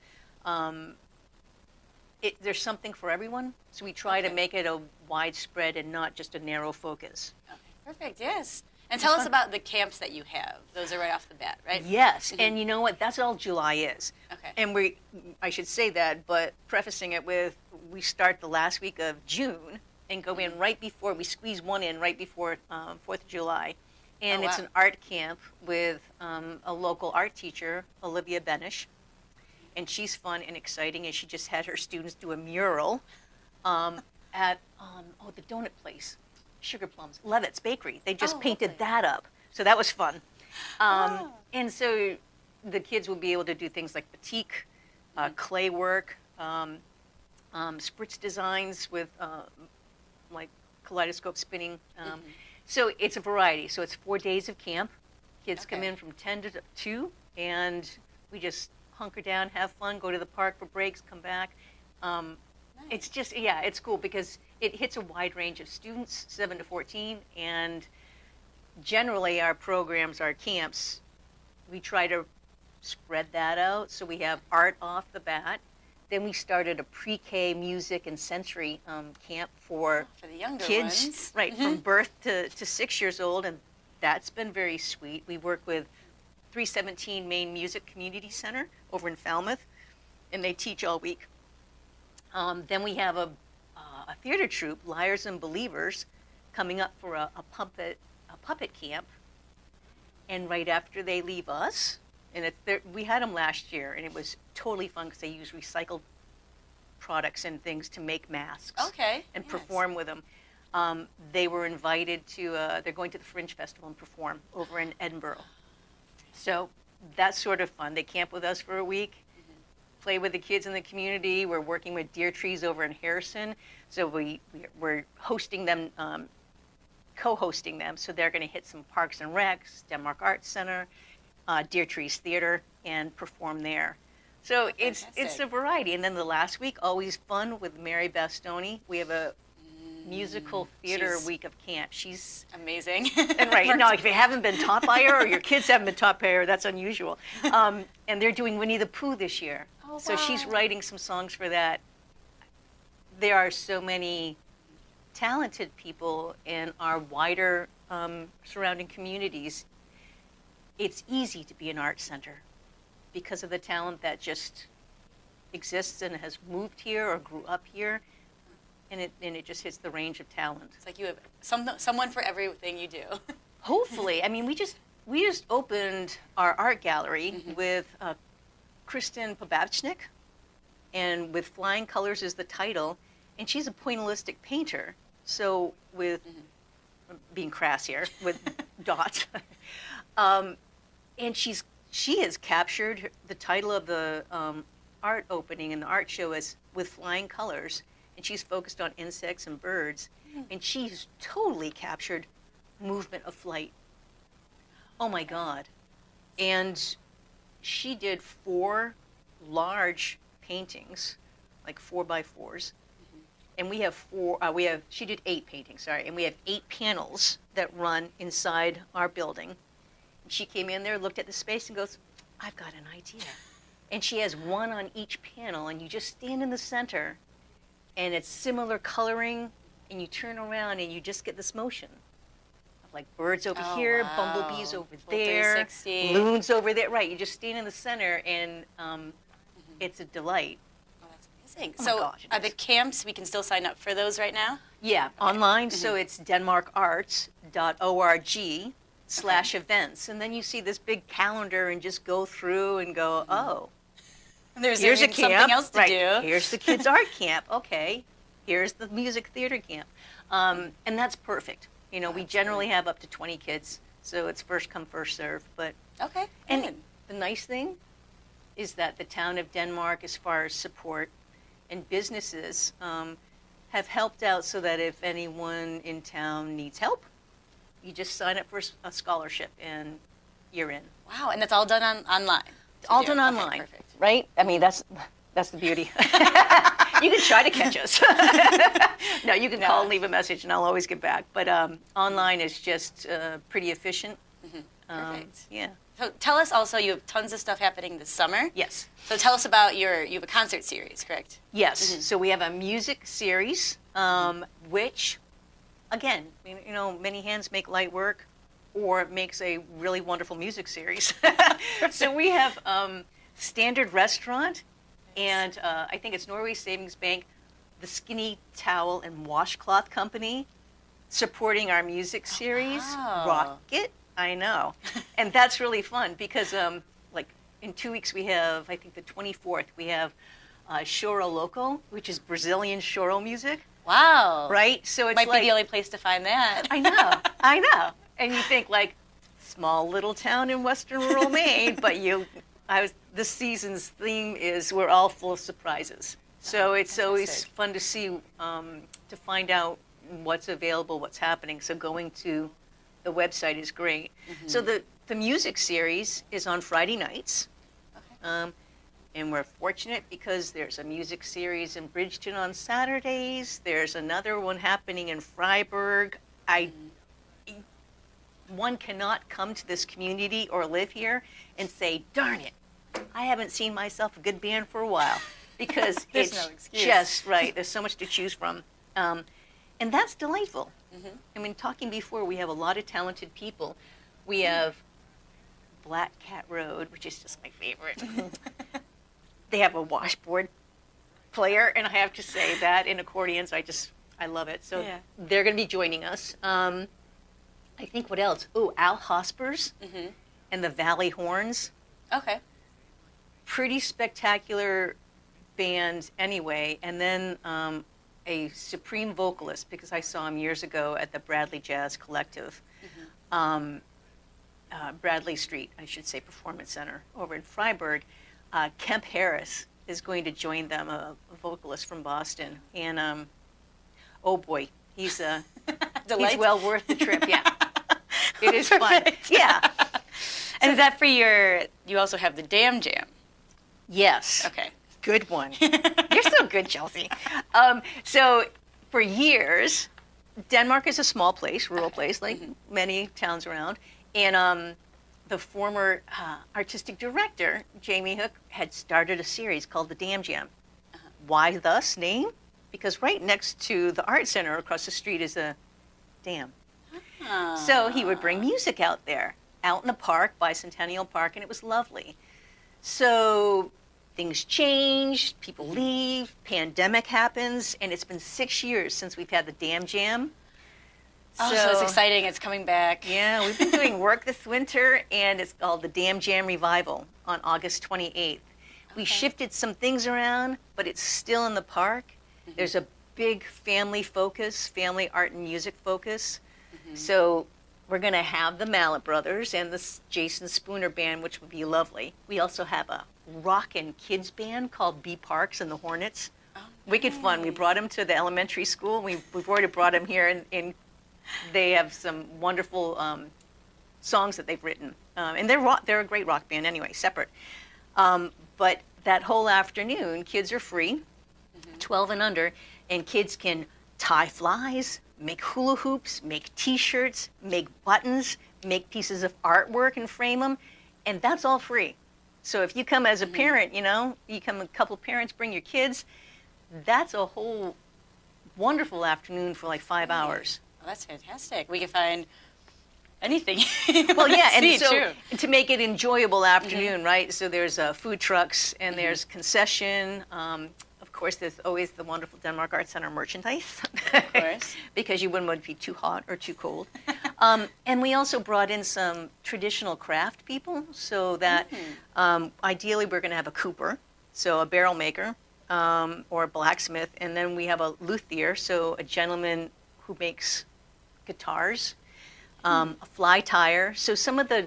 there's something for everyone. So we try to make it a widespread and not just a narrow focus. Okay, perfect, yes. And tell us about the camps that you have. Those are right off the bat, right? Yes, and you know what? That's all July is. Okay. And I should say that, but prefacing it with, we start the last week of June and go in right before, we squeeze one in right before 4th of July. And it's an art camp with a local art teacher, Olivia Benish. And she's fun and exciting, and she just had her students do a mural at the donut place, Sugar Plums, Levitt's Bakery. They just painted that up, so that was fun. And so the kids will be able to do things like batik, clay work, spritz designs with like kaleidoscope spinning. So it's a variety. So it's 4 days of camp. Kids come in from 10 to 2, and we just hunker down, have fun, go to the park for breaks, come back. It's just, it's cool because it hits a wide range of students, 7 to 14, and generally our programs, our camps, we try to spread that out. So we have art off the bat. Then we started a pre-K music and sensory camp for the younger kids, ones. right, from birth to 6 years old, and that's been very sweet. We work with 317 Maine Music Community Center over in Falmouth, and they teach all week. Then we have a theater troupe, Liars and Believers, coming up for a puppet camp. And right after they leave us, and we had them last year, and it was totally fun because they use recycled products and things to make masks. Okay. And perform with them. They were invited to, they're going to the Fringe Festival and perform over in Edinburgh. So that's sort of fun. They camp with us for a week, play with the kids in the community. We're working with Deer Trees over in Harrison. So we're hosting them, co-hosting them. So they're going to hit some Parks and Recs, Denmark Arts Center, Deer Trees Theater, and perform there. So it's a variety. And then the last week, always fun with Mary Bastoni. We have a musical theater week of camp. She's amazing. And right now, if you haven't been taught by her or your kids haven't been taught by her, that's unusual. And they're doing Winnie the Pooh this year. Oh, so wow. she's writing some songs for that. There are so many talented people in our wider surrounding communities. It's easy to be an art center because of the talent that just exists and has moved here or grew up here, and it just hits the range of talent. It's like you have someone for everything you do. Hopefully. I mean, we just opened our art gallery with Kristen Pobavchnik, and with Flying Colors is the title, and she's a pointillistic painter. So with being crass here, with dots, and she has captured the title of the art opening and the art show as With Flying Colors, and she's focused on insects and birds, and she's totally captured movement of flight. Oh my God. And she did 4 large paintings, like 4x4s, and we have she did 8 paintings, sorry, and we have 8 panels that run inside our building. She came in there, looked at the space, and goes, I've got an idea. And she has 1 on each panel, and you just stand in the center, and it's similar coloring, and you turn around, and you just get this motion of like birds over here, bumblebees over there, 360. loons over there. Right, you just stand in the center, and it's a delight. Oh, that's amazing. Oh so my gosh, are the camps, we can still sign up for those right now? Yeah, online, so it's denmarkarts.org/events, and then you see this big calendar and just go through and go, oh, There's here's a even camp. something else to right. do. Here's the kids' art camp. Okay, here's the music theater camp, and that's perfect. You know, we generally have up to 20 kids, so it's first come, first serve. But okay, and the nice thing is that the town of Denmark, as far as support and businesses, have helped out so that if anyone in town needs help, you just sign up for a scholarship and you're in. Wow, and that's all done online? All done online, perfect. right? I mean, that's the beauty. You can try to catch us. No, you can call and leave a message, and I'll always get back. But online is just pretty efficient. Perfect. Yeah. So tell us also, you have tons of stuff happening this summer. Yes. So tell us about you have a concert series, correct? Yes. So we have a music series, which, again, you know, many hands make light work, or it makes a really wonderful music series. So we have Standard Restaurant, and I think it's Norway Savings Bank, the Skinny Towel and Washcloth Company, supporting our music series, wow. Rocket. I know. And that's really fun because, like, in 2 weeks we have, I think the 24th, we have Choro Loco, which is Brazilian choro music. Wow. Right? So it's might like, be the only place to find that. I know. And you think, like, small little town in western rural Maine, but this season's theme is we're all full of surprises. So it's always fun to see, to find out what's available, what's happening. So going to the website is great. So the music series is on Friday nights. Okay. And we're fortunate because there's a music series in Bridgeton on Saturdays. There's another one happening in Freiburg. One cannot come to this community or live here and say, darn it, I haven't seen myself a good band for a while. Because There's it's no excuse. just right. There's so much to choose from. And that's delightful. I mean, talking before, we have a lot of talented people. We have Black Cat Road, which is just my favorite. They have a washboard player, and I have to say that in accordions, I love it. So they're going to be joining us. I think what else? Oh, Al Hospers and the Valley Horns. Okay. Pretty spectacular band anyway. And then a supreme vocalist, because I saw him years ago at the Bradley Jazz Collective. Bradley Street, I should say, Performance Center over in Freiburg. Kemp Harris is going to join them, a vocalist from Boston. And oh boy, he's well worth the trip. Yeah, it is fun. Yeah. And is that for you also have the Dam Jam? Yes. Okay. Good one. You're so good, Chelsea. So for years, Denmark is a small place, rural place, like many towns around. And the former artistic director, Jamie Hook, had started a series called the Dam Jam. Why thus name? Because right next to the art center across the street is a dam. So he would bring music out there, out in the park, Bicentennial Park, and it was lovely. So things change, people leave, pandemic happens, and it's been 6 years since we've had the Dam Jam. So it's exciting. It's coming back. Yeah, we've been doing work this winter, and it's called the Dam Jam Revival on August 28th. We shifted some things around, but it's still in the park. There's a big family focus, family art and music focus. So we're going to have the Mallet Brothers and the Jason Spooner Band, which would be lovely. We also have a rockin' kids band called B Parks and the Hornets. Wicked fun. We brought them to the elementary school. We've already brought them here, and they have some wonderful songs that they've written. And they're a great rock band anyway, separate. But that whole afternoon, kids are free, 12 and under, and kids can tie flies, make hula hoops, make T-shirts, make buttons, make pieces of artwork and frame them, and that's all free. So if you come as a parent, you come a couple of parents, bring your kids, that's a whole wonderful afternoon for like 5 hours. Well, that's fantastic. We can find anything. Well, yeah, and so to make it enjoyable afternoon, right? So there's food trucks and there's concession. Of course, there's always the wonderful Denmark Art Center merchandise. Of course. Because you wouldn't want to be too hot or too cold. And we also brought in some traditional craft people so that ideally we're going to have a cooper, so a barrel maker, or a blacksmith. And then we have a luthier, so a gentleman who makes guitars, a fly tire. So some of the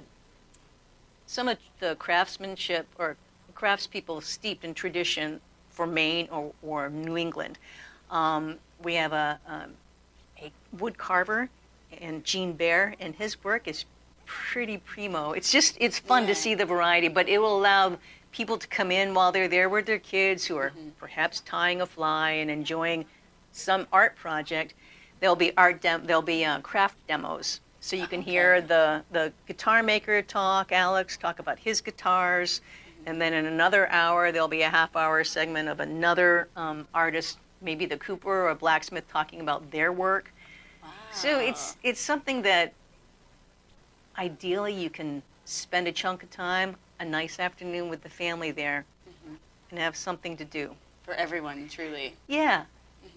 craftsmanship or craftspeople steeped in tradition for Maine or New England. We have a wood carver, and Gene Bear, and his work is pretty primo. It's fun to see the variety, but it will allow people to come in while they're there with their kids who are perhaps tying a fly and enjoying some art project. There'll be craft demos, so you can hear the guitar maker Alex talk about his guitars, and then in another hour there'll be a half-hour segment of another artist, maybe the cooper or a blacksmith, talking about their work. Wow. So it's something that ideally you can spend a chunk of time, a nice afternoon with the family there, and have something to do. For everyone, truly. Yeah.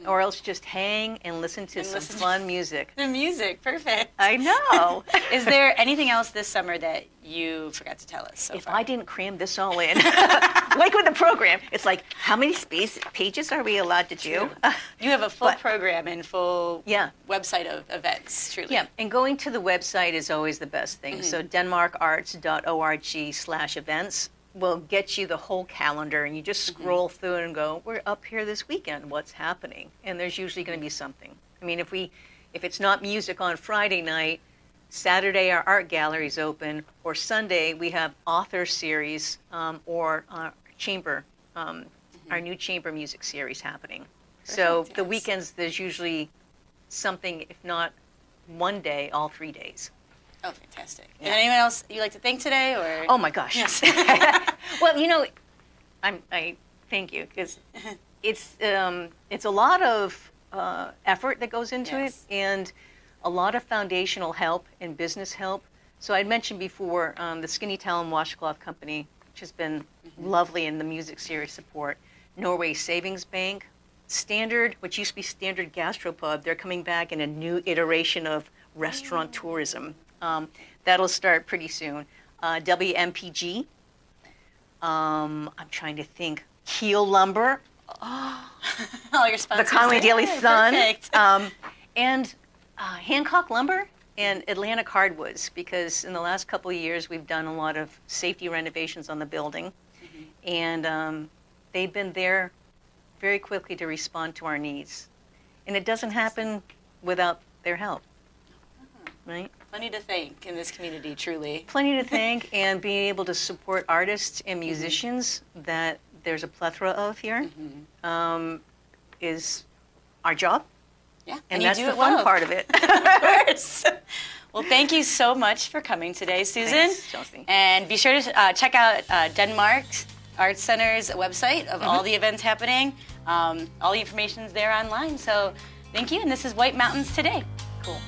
Or else just hang and listen to some fun music. The music, perfect. I know. Is there anything else this summer that you forgot to tell us so far? I didn't cram this all in, like with the program, it's like, how many pages are we allowed to do? You have a full program and full website of events, truly. Yeah, and going to the website is always the best thing. So denmarkarts.org/events will get you the whole calendar, and you just scroll through it and go, we're up here this weekend, what's happening? And there's usually going to be something. I mean, if it's not music on Friday night, Saturday our art gallery's open, or Sunday we have author series or chamber, our new chamber music series happening. So the weekends there's usually something, if not one day, all 3 days. Oh, fantastic. Yeah. And anyone else you'd like to thank today? Or? Oh, my gosh. Yes. Well, I thank you, because it's a lot of effort that goes into it, and a lot of foundational help and business help. So I'd mentioned before the Skinny Talon Washcloth Company, which has been lovely in the music series support. Norway Savings Bank, Standard, which used to be Standard Gastropub, they're coming back in a new iteration of restaurant tourism. That'll start pretty soon. WMPG, I'm trying to think, Keel Lumber, All your sponsors. the Conway Daily Sun, Perfect. and Hancock Lumber and Atlantic Hardwoods, because in the last couple of years we've done a lot of safety renovations on the building, and they've been there very quickly to respond to our needs. And it doesn't happen without their help, right? Plenty to thank in this community, truly. Plenty to thank, and being able to support artists and musicians that there's a plethora of here is our job. Yeah, and you that's do the it fun well. part of it. Of course. Well, thank you so much for coming today, Susan. Thanks, Chelsea. And be sure to check out Denmark Arts Center's website of all the events happening. All the information's there online. So thank you, and this is White Mountains Today. Cool.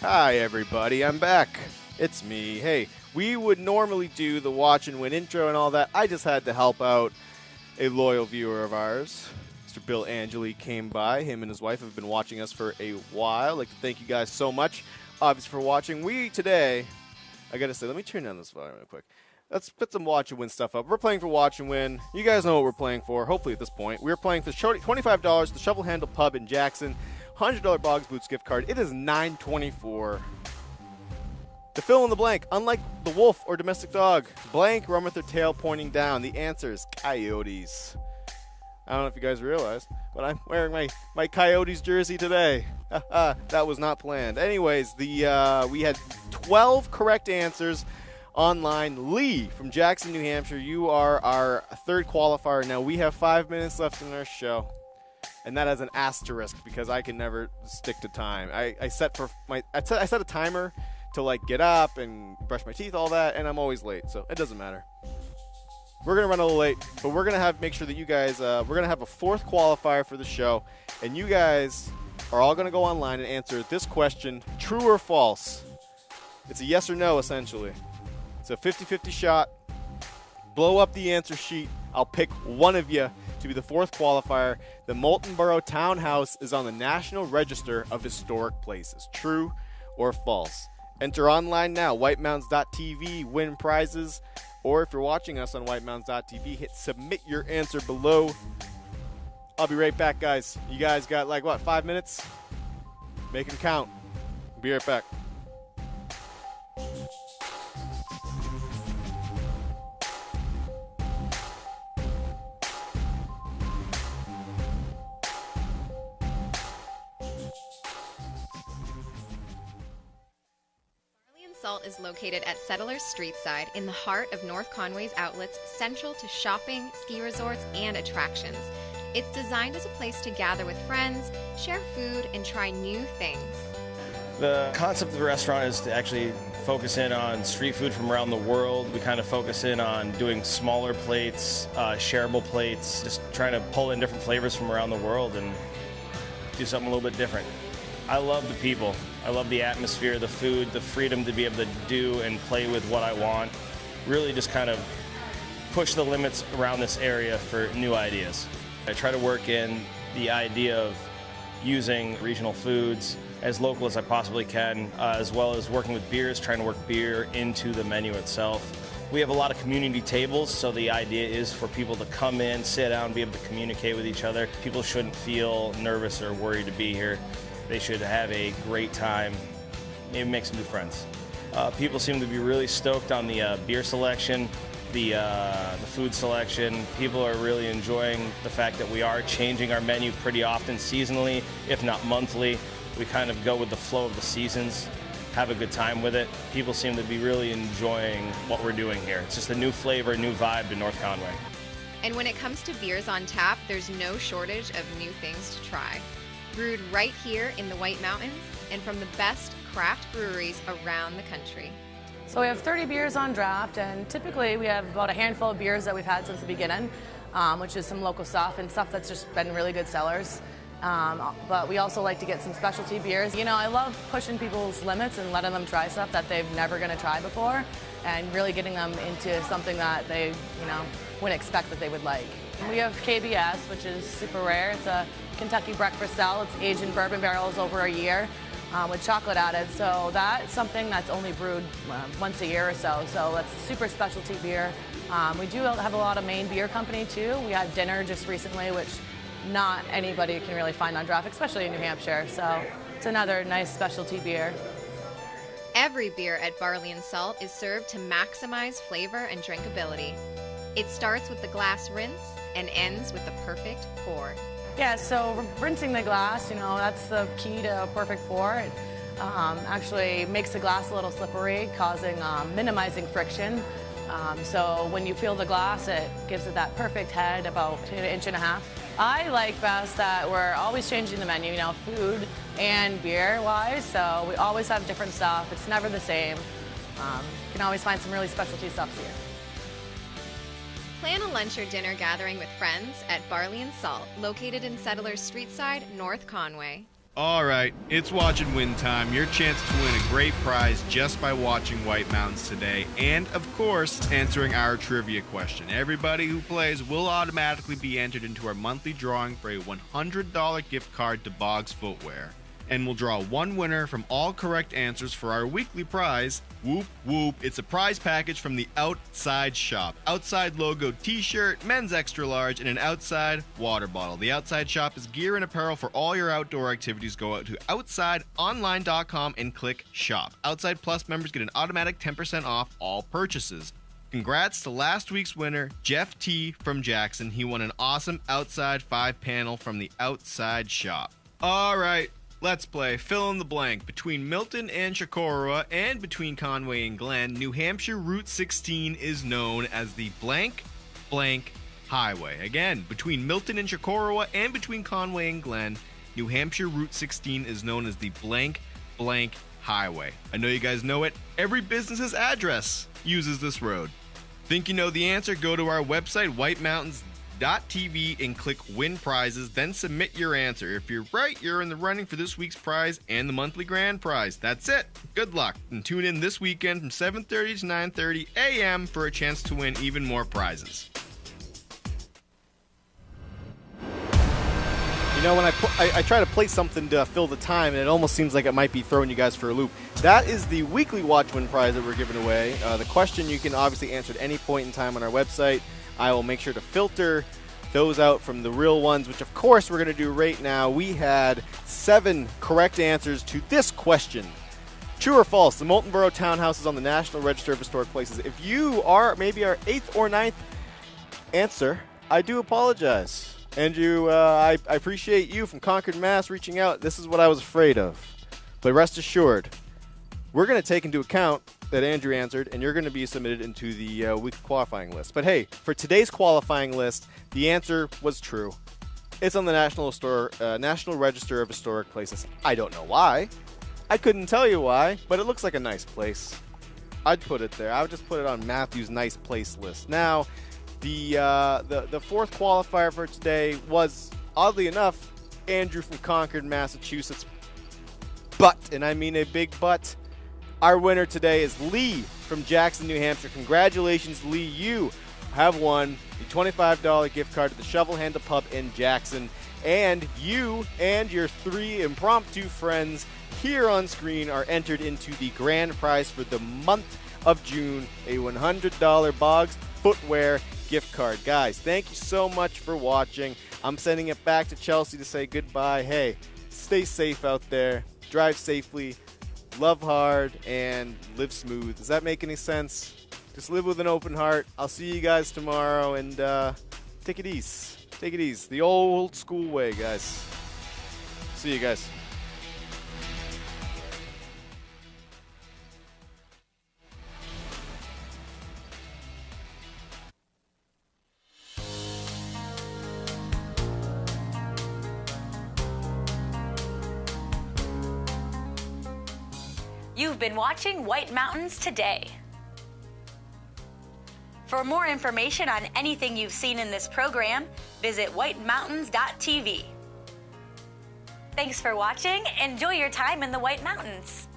Hi, everybody. I'm back. It's me. Hey, we would normally do the watch and win intro and all that. I just had to help out a loyal viewer of ours. Mr. Bill Angeli came by. Him and his wife have been watching us for a while. I'd like to thank you guys so much, obviously, for watching. We today, I got to say, let me turn down this volume real quick. Let's put some watch and win stuff up. We're playing for watch and win. You guys know what we're playing for, hopefully at this point. We're playing for $25, the Shovel Handle Pub in Jackson. $100 Boggs Boots gift card. It is $9.24. To fill in the blank, unlike the wolf or domestic dog, blank run with their tail pointing down. The answer is coyotes. I don't know if you guys realized, but I'm wearing my Coyotes jersey today. That was not planned. Anyways, we had 12 correct answers online. Lee from Jackson, New Hampshire, you are our third qualifier. Now we have 5 minutes left in our show. And that has an asterisk because I can never stick to time. I set a timer to like get up and brush my teeth, all that, and I'm always late, so it doesn't matter. We're gonna run a little late, but we're gonna make sure that you guys we're gonna have a fourth qualifier for the show, and you guys are all gonna go online and answer this question: true or false? It's a yes or no essentially. It's a 50-50 shot. Blow up the answer sheet. I'll pick one of you to be the fourth qualifier. The Moulton Borough Townhouse is on the National Register of Historic Places. True or false? Enter online now, whitemountains.tv, win prizes. Or if you're watching us on whitemountains.tv, hit submit your answer below. I'll be right back, guys. You guys got 5 minutes? Make them count. Be right back. Salt is located at Settlers Streetside in the heart of North Conway's outlets, central to shopping, ski resorts, and attractions. It's designed as a place to gather with friends, share food, and try new things. The concept of the restaurant is to actually focus in on street food from around the world. We kind of focus in on doing smaller plates, shareable plates, just trying to pull in different flavors from around the world and do something a little bit different. I love the people. I love the atmosphere, the food, the freedom to be able to do and play with what I want. Really just kind of push the limits around this area for new ideas. I try to work in the idea of using regional foods as local as I possibly can, as well as working with beers, trying to work beer into the menu itself. We have a lot of community tables, so the idea is for people to come in, sit down, be able to communicate with each other. People shouldn't feel nervous or worried to be here. They should have a great time, maybe make some new friends. People seem to be really stoked on the beer selection, the food selection. People are really enjoying the fact that we are changing our menu pretty often seasonally, if not monthly. We kind of go with the flow of the seasons, have a good time with it. People seem to be really enjoying what we're doing here. It's just a new flavor, new vibe to North Conway. And when it comes to beers on tap, there's no shortage of new things to try. Brewed right here in the White Mountains and from the best craft breweries around the country. So we have 30 beers on draft, and typically we have about a handful of beers that we've had since the beginning, which is some local stuff and stuff that's just been really good sellers. But we also like to get some specialty beers. You know, I love pushing people's limits and letting them try stuff that they've never going to try before, and really getting them into something that they, wouldn't expect that they would like. We have KBS, which is super rare. It's a Kentucky breakfast stout. It's aged in bourbon barrels over a year with chocolate added. So that's something that's only brewed once a year or so. So that's a super specialty beer. We do have a lot of Maine Beer Company too. We had dinner just recently, which not anybody can really find on draft, especially in New Hampshire. So it's another nice specialty beer. Every beer at Barley and Salt is served to maximize flavor and drinkability. It starts with the glass rinse and ends with the perfect pour. Yeah, so rinsing the glass, that's the key to a perfect pour. It actually makes the glass a little slippery, minimizing friction. So when you feel the glass, it gives it that perfect head, about an inch and a half. I like best that we're always changing the menu, food and beer-wise, so we always have different stuff. It's never the same. You can always find some really specialty stuff here. Plan a lunch or dinner gathering with friends at Barley and Salt, located in Settlers Street Side, North Conway. All right, it's watch and win time. Your chance to win a great prize just by watching White Mountains today. And, of course, answering our trivia question. Everybody who plays will automatically be entered into our monthly drawing for a $100 gift card to Boggs Footwear. And we'll draw one winner from all correct answers for our weekly prize. Whoop, whoop. It's a prize package from the Outside Shop. Outside logo t-shirt, men's extra large, and an Outside water bottle. The Outside Shop is gear and apparel for all your outdoor activities. Go out to outsideonline.com and click shop. Outside Plus members get an automatic 10% off all purchases. Congrats to last week's winner, Jeff T. from Jackson. He won an awesome Outside 5-panel from the Outside Shop. All right. Let's play fill in the blank. Between Milton and Chocorua and between Conway and Glen, New Hampshire Route 16 is known as the blank blank highway. Again, between Milton and Chocorua and between Conway and Glen, New Hampshire Route 16 is known as the blank blank highway. I know you guys know it. Every business's address uses this road. Think you know the answer? Go to our website, whitemountains.tv, and click win prizes, then submit your answer. If you're right, you're in the running for this week's prize and the monthly grand prize. That's it. Good luck, and tune in this weekend from 7:30 to 9:30 a.m. for a chance to win even more prizes. When I try to play something to fill the time, and it almost seems like it might be throwing you guys for a loop. That is the weekly Watch Win prize that we're giving away. The question you can obviously answer at any point in time on our website. I will make sure to filter those out from the real ones, which of course we're going to do right now. We had 7 correct answers to this question. True or false, the Molten Borough Townhouse is on the National Register of Historic Places. If you are maybe our 8th or 9th answer, I do apologize. Andrew, I appreciate you from Concord, Mass. reaching out. This is what I was afraid of. But rest assured, we're going to take into account that Andrew answered, and you're going to be submitted into the weekly qualifying list. But hey, for today's qualifying list, the answer was true. It's on the National Register of Historic Places. I don't know why. I couldn't tell you why, but it looks like a nice place. I'd put it there. I would just put it on Matthew's nice place list. Now, the fourth qualifier for today was, oddly enough, Andrew from Concord, Massachusetts. But, and I mean a big but, our winner today is Lee from Jackson, New Hampshire. Congratulations, Lee. You have won a $25 gift card to the Shovel Handle Pub in Jackson. And you and your 3 impromptu friends here on screen are entered into the grand prize for the month of June, a $100 Boggs Footwear gift card. Guys, thank you so much for watching. I'm sending it back to Chelsea to say goodbye. Hey, stay safe out there. Drive safely, love hard, and live smooth. Does that make any sense? Just live with an open heart. I'll see you guys tomorrow, and take it easy. Take it easy. The old school way, guys. See you guys. You've been watching White Mountains Today. For more information on anything you've seen in this program, visit whitemountains.tv. Thanks for watching. Enjoy your time in the White Mountains.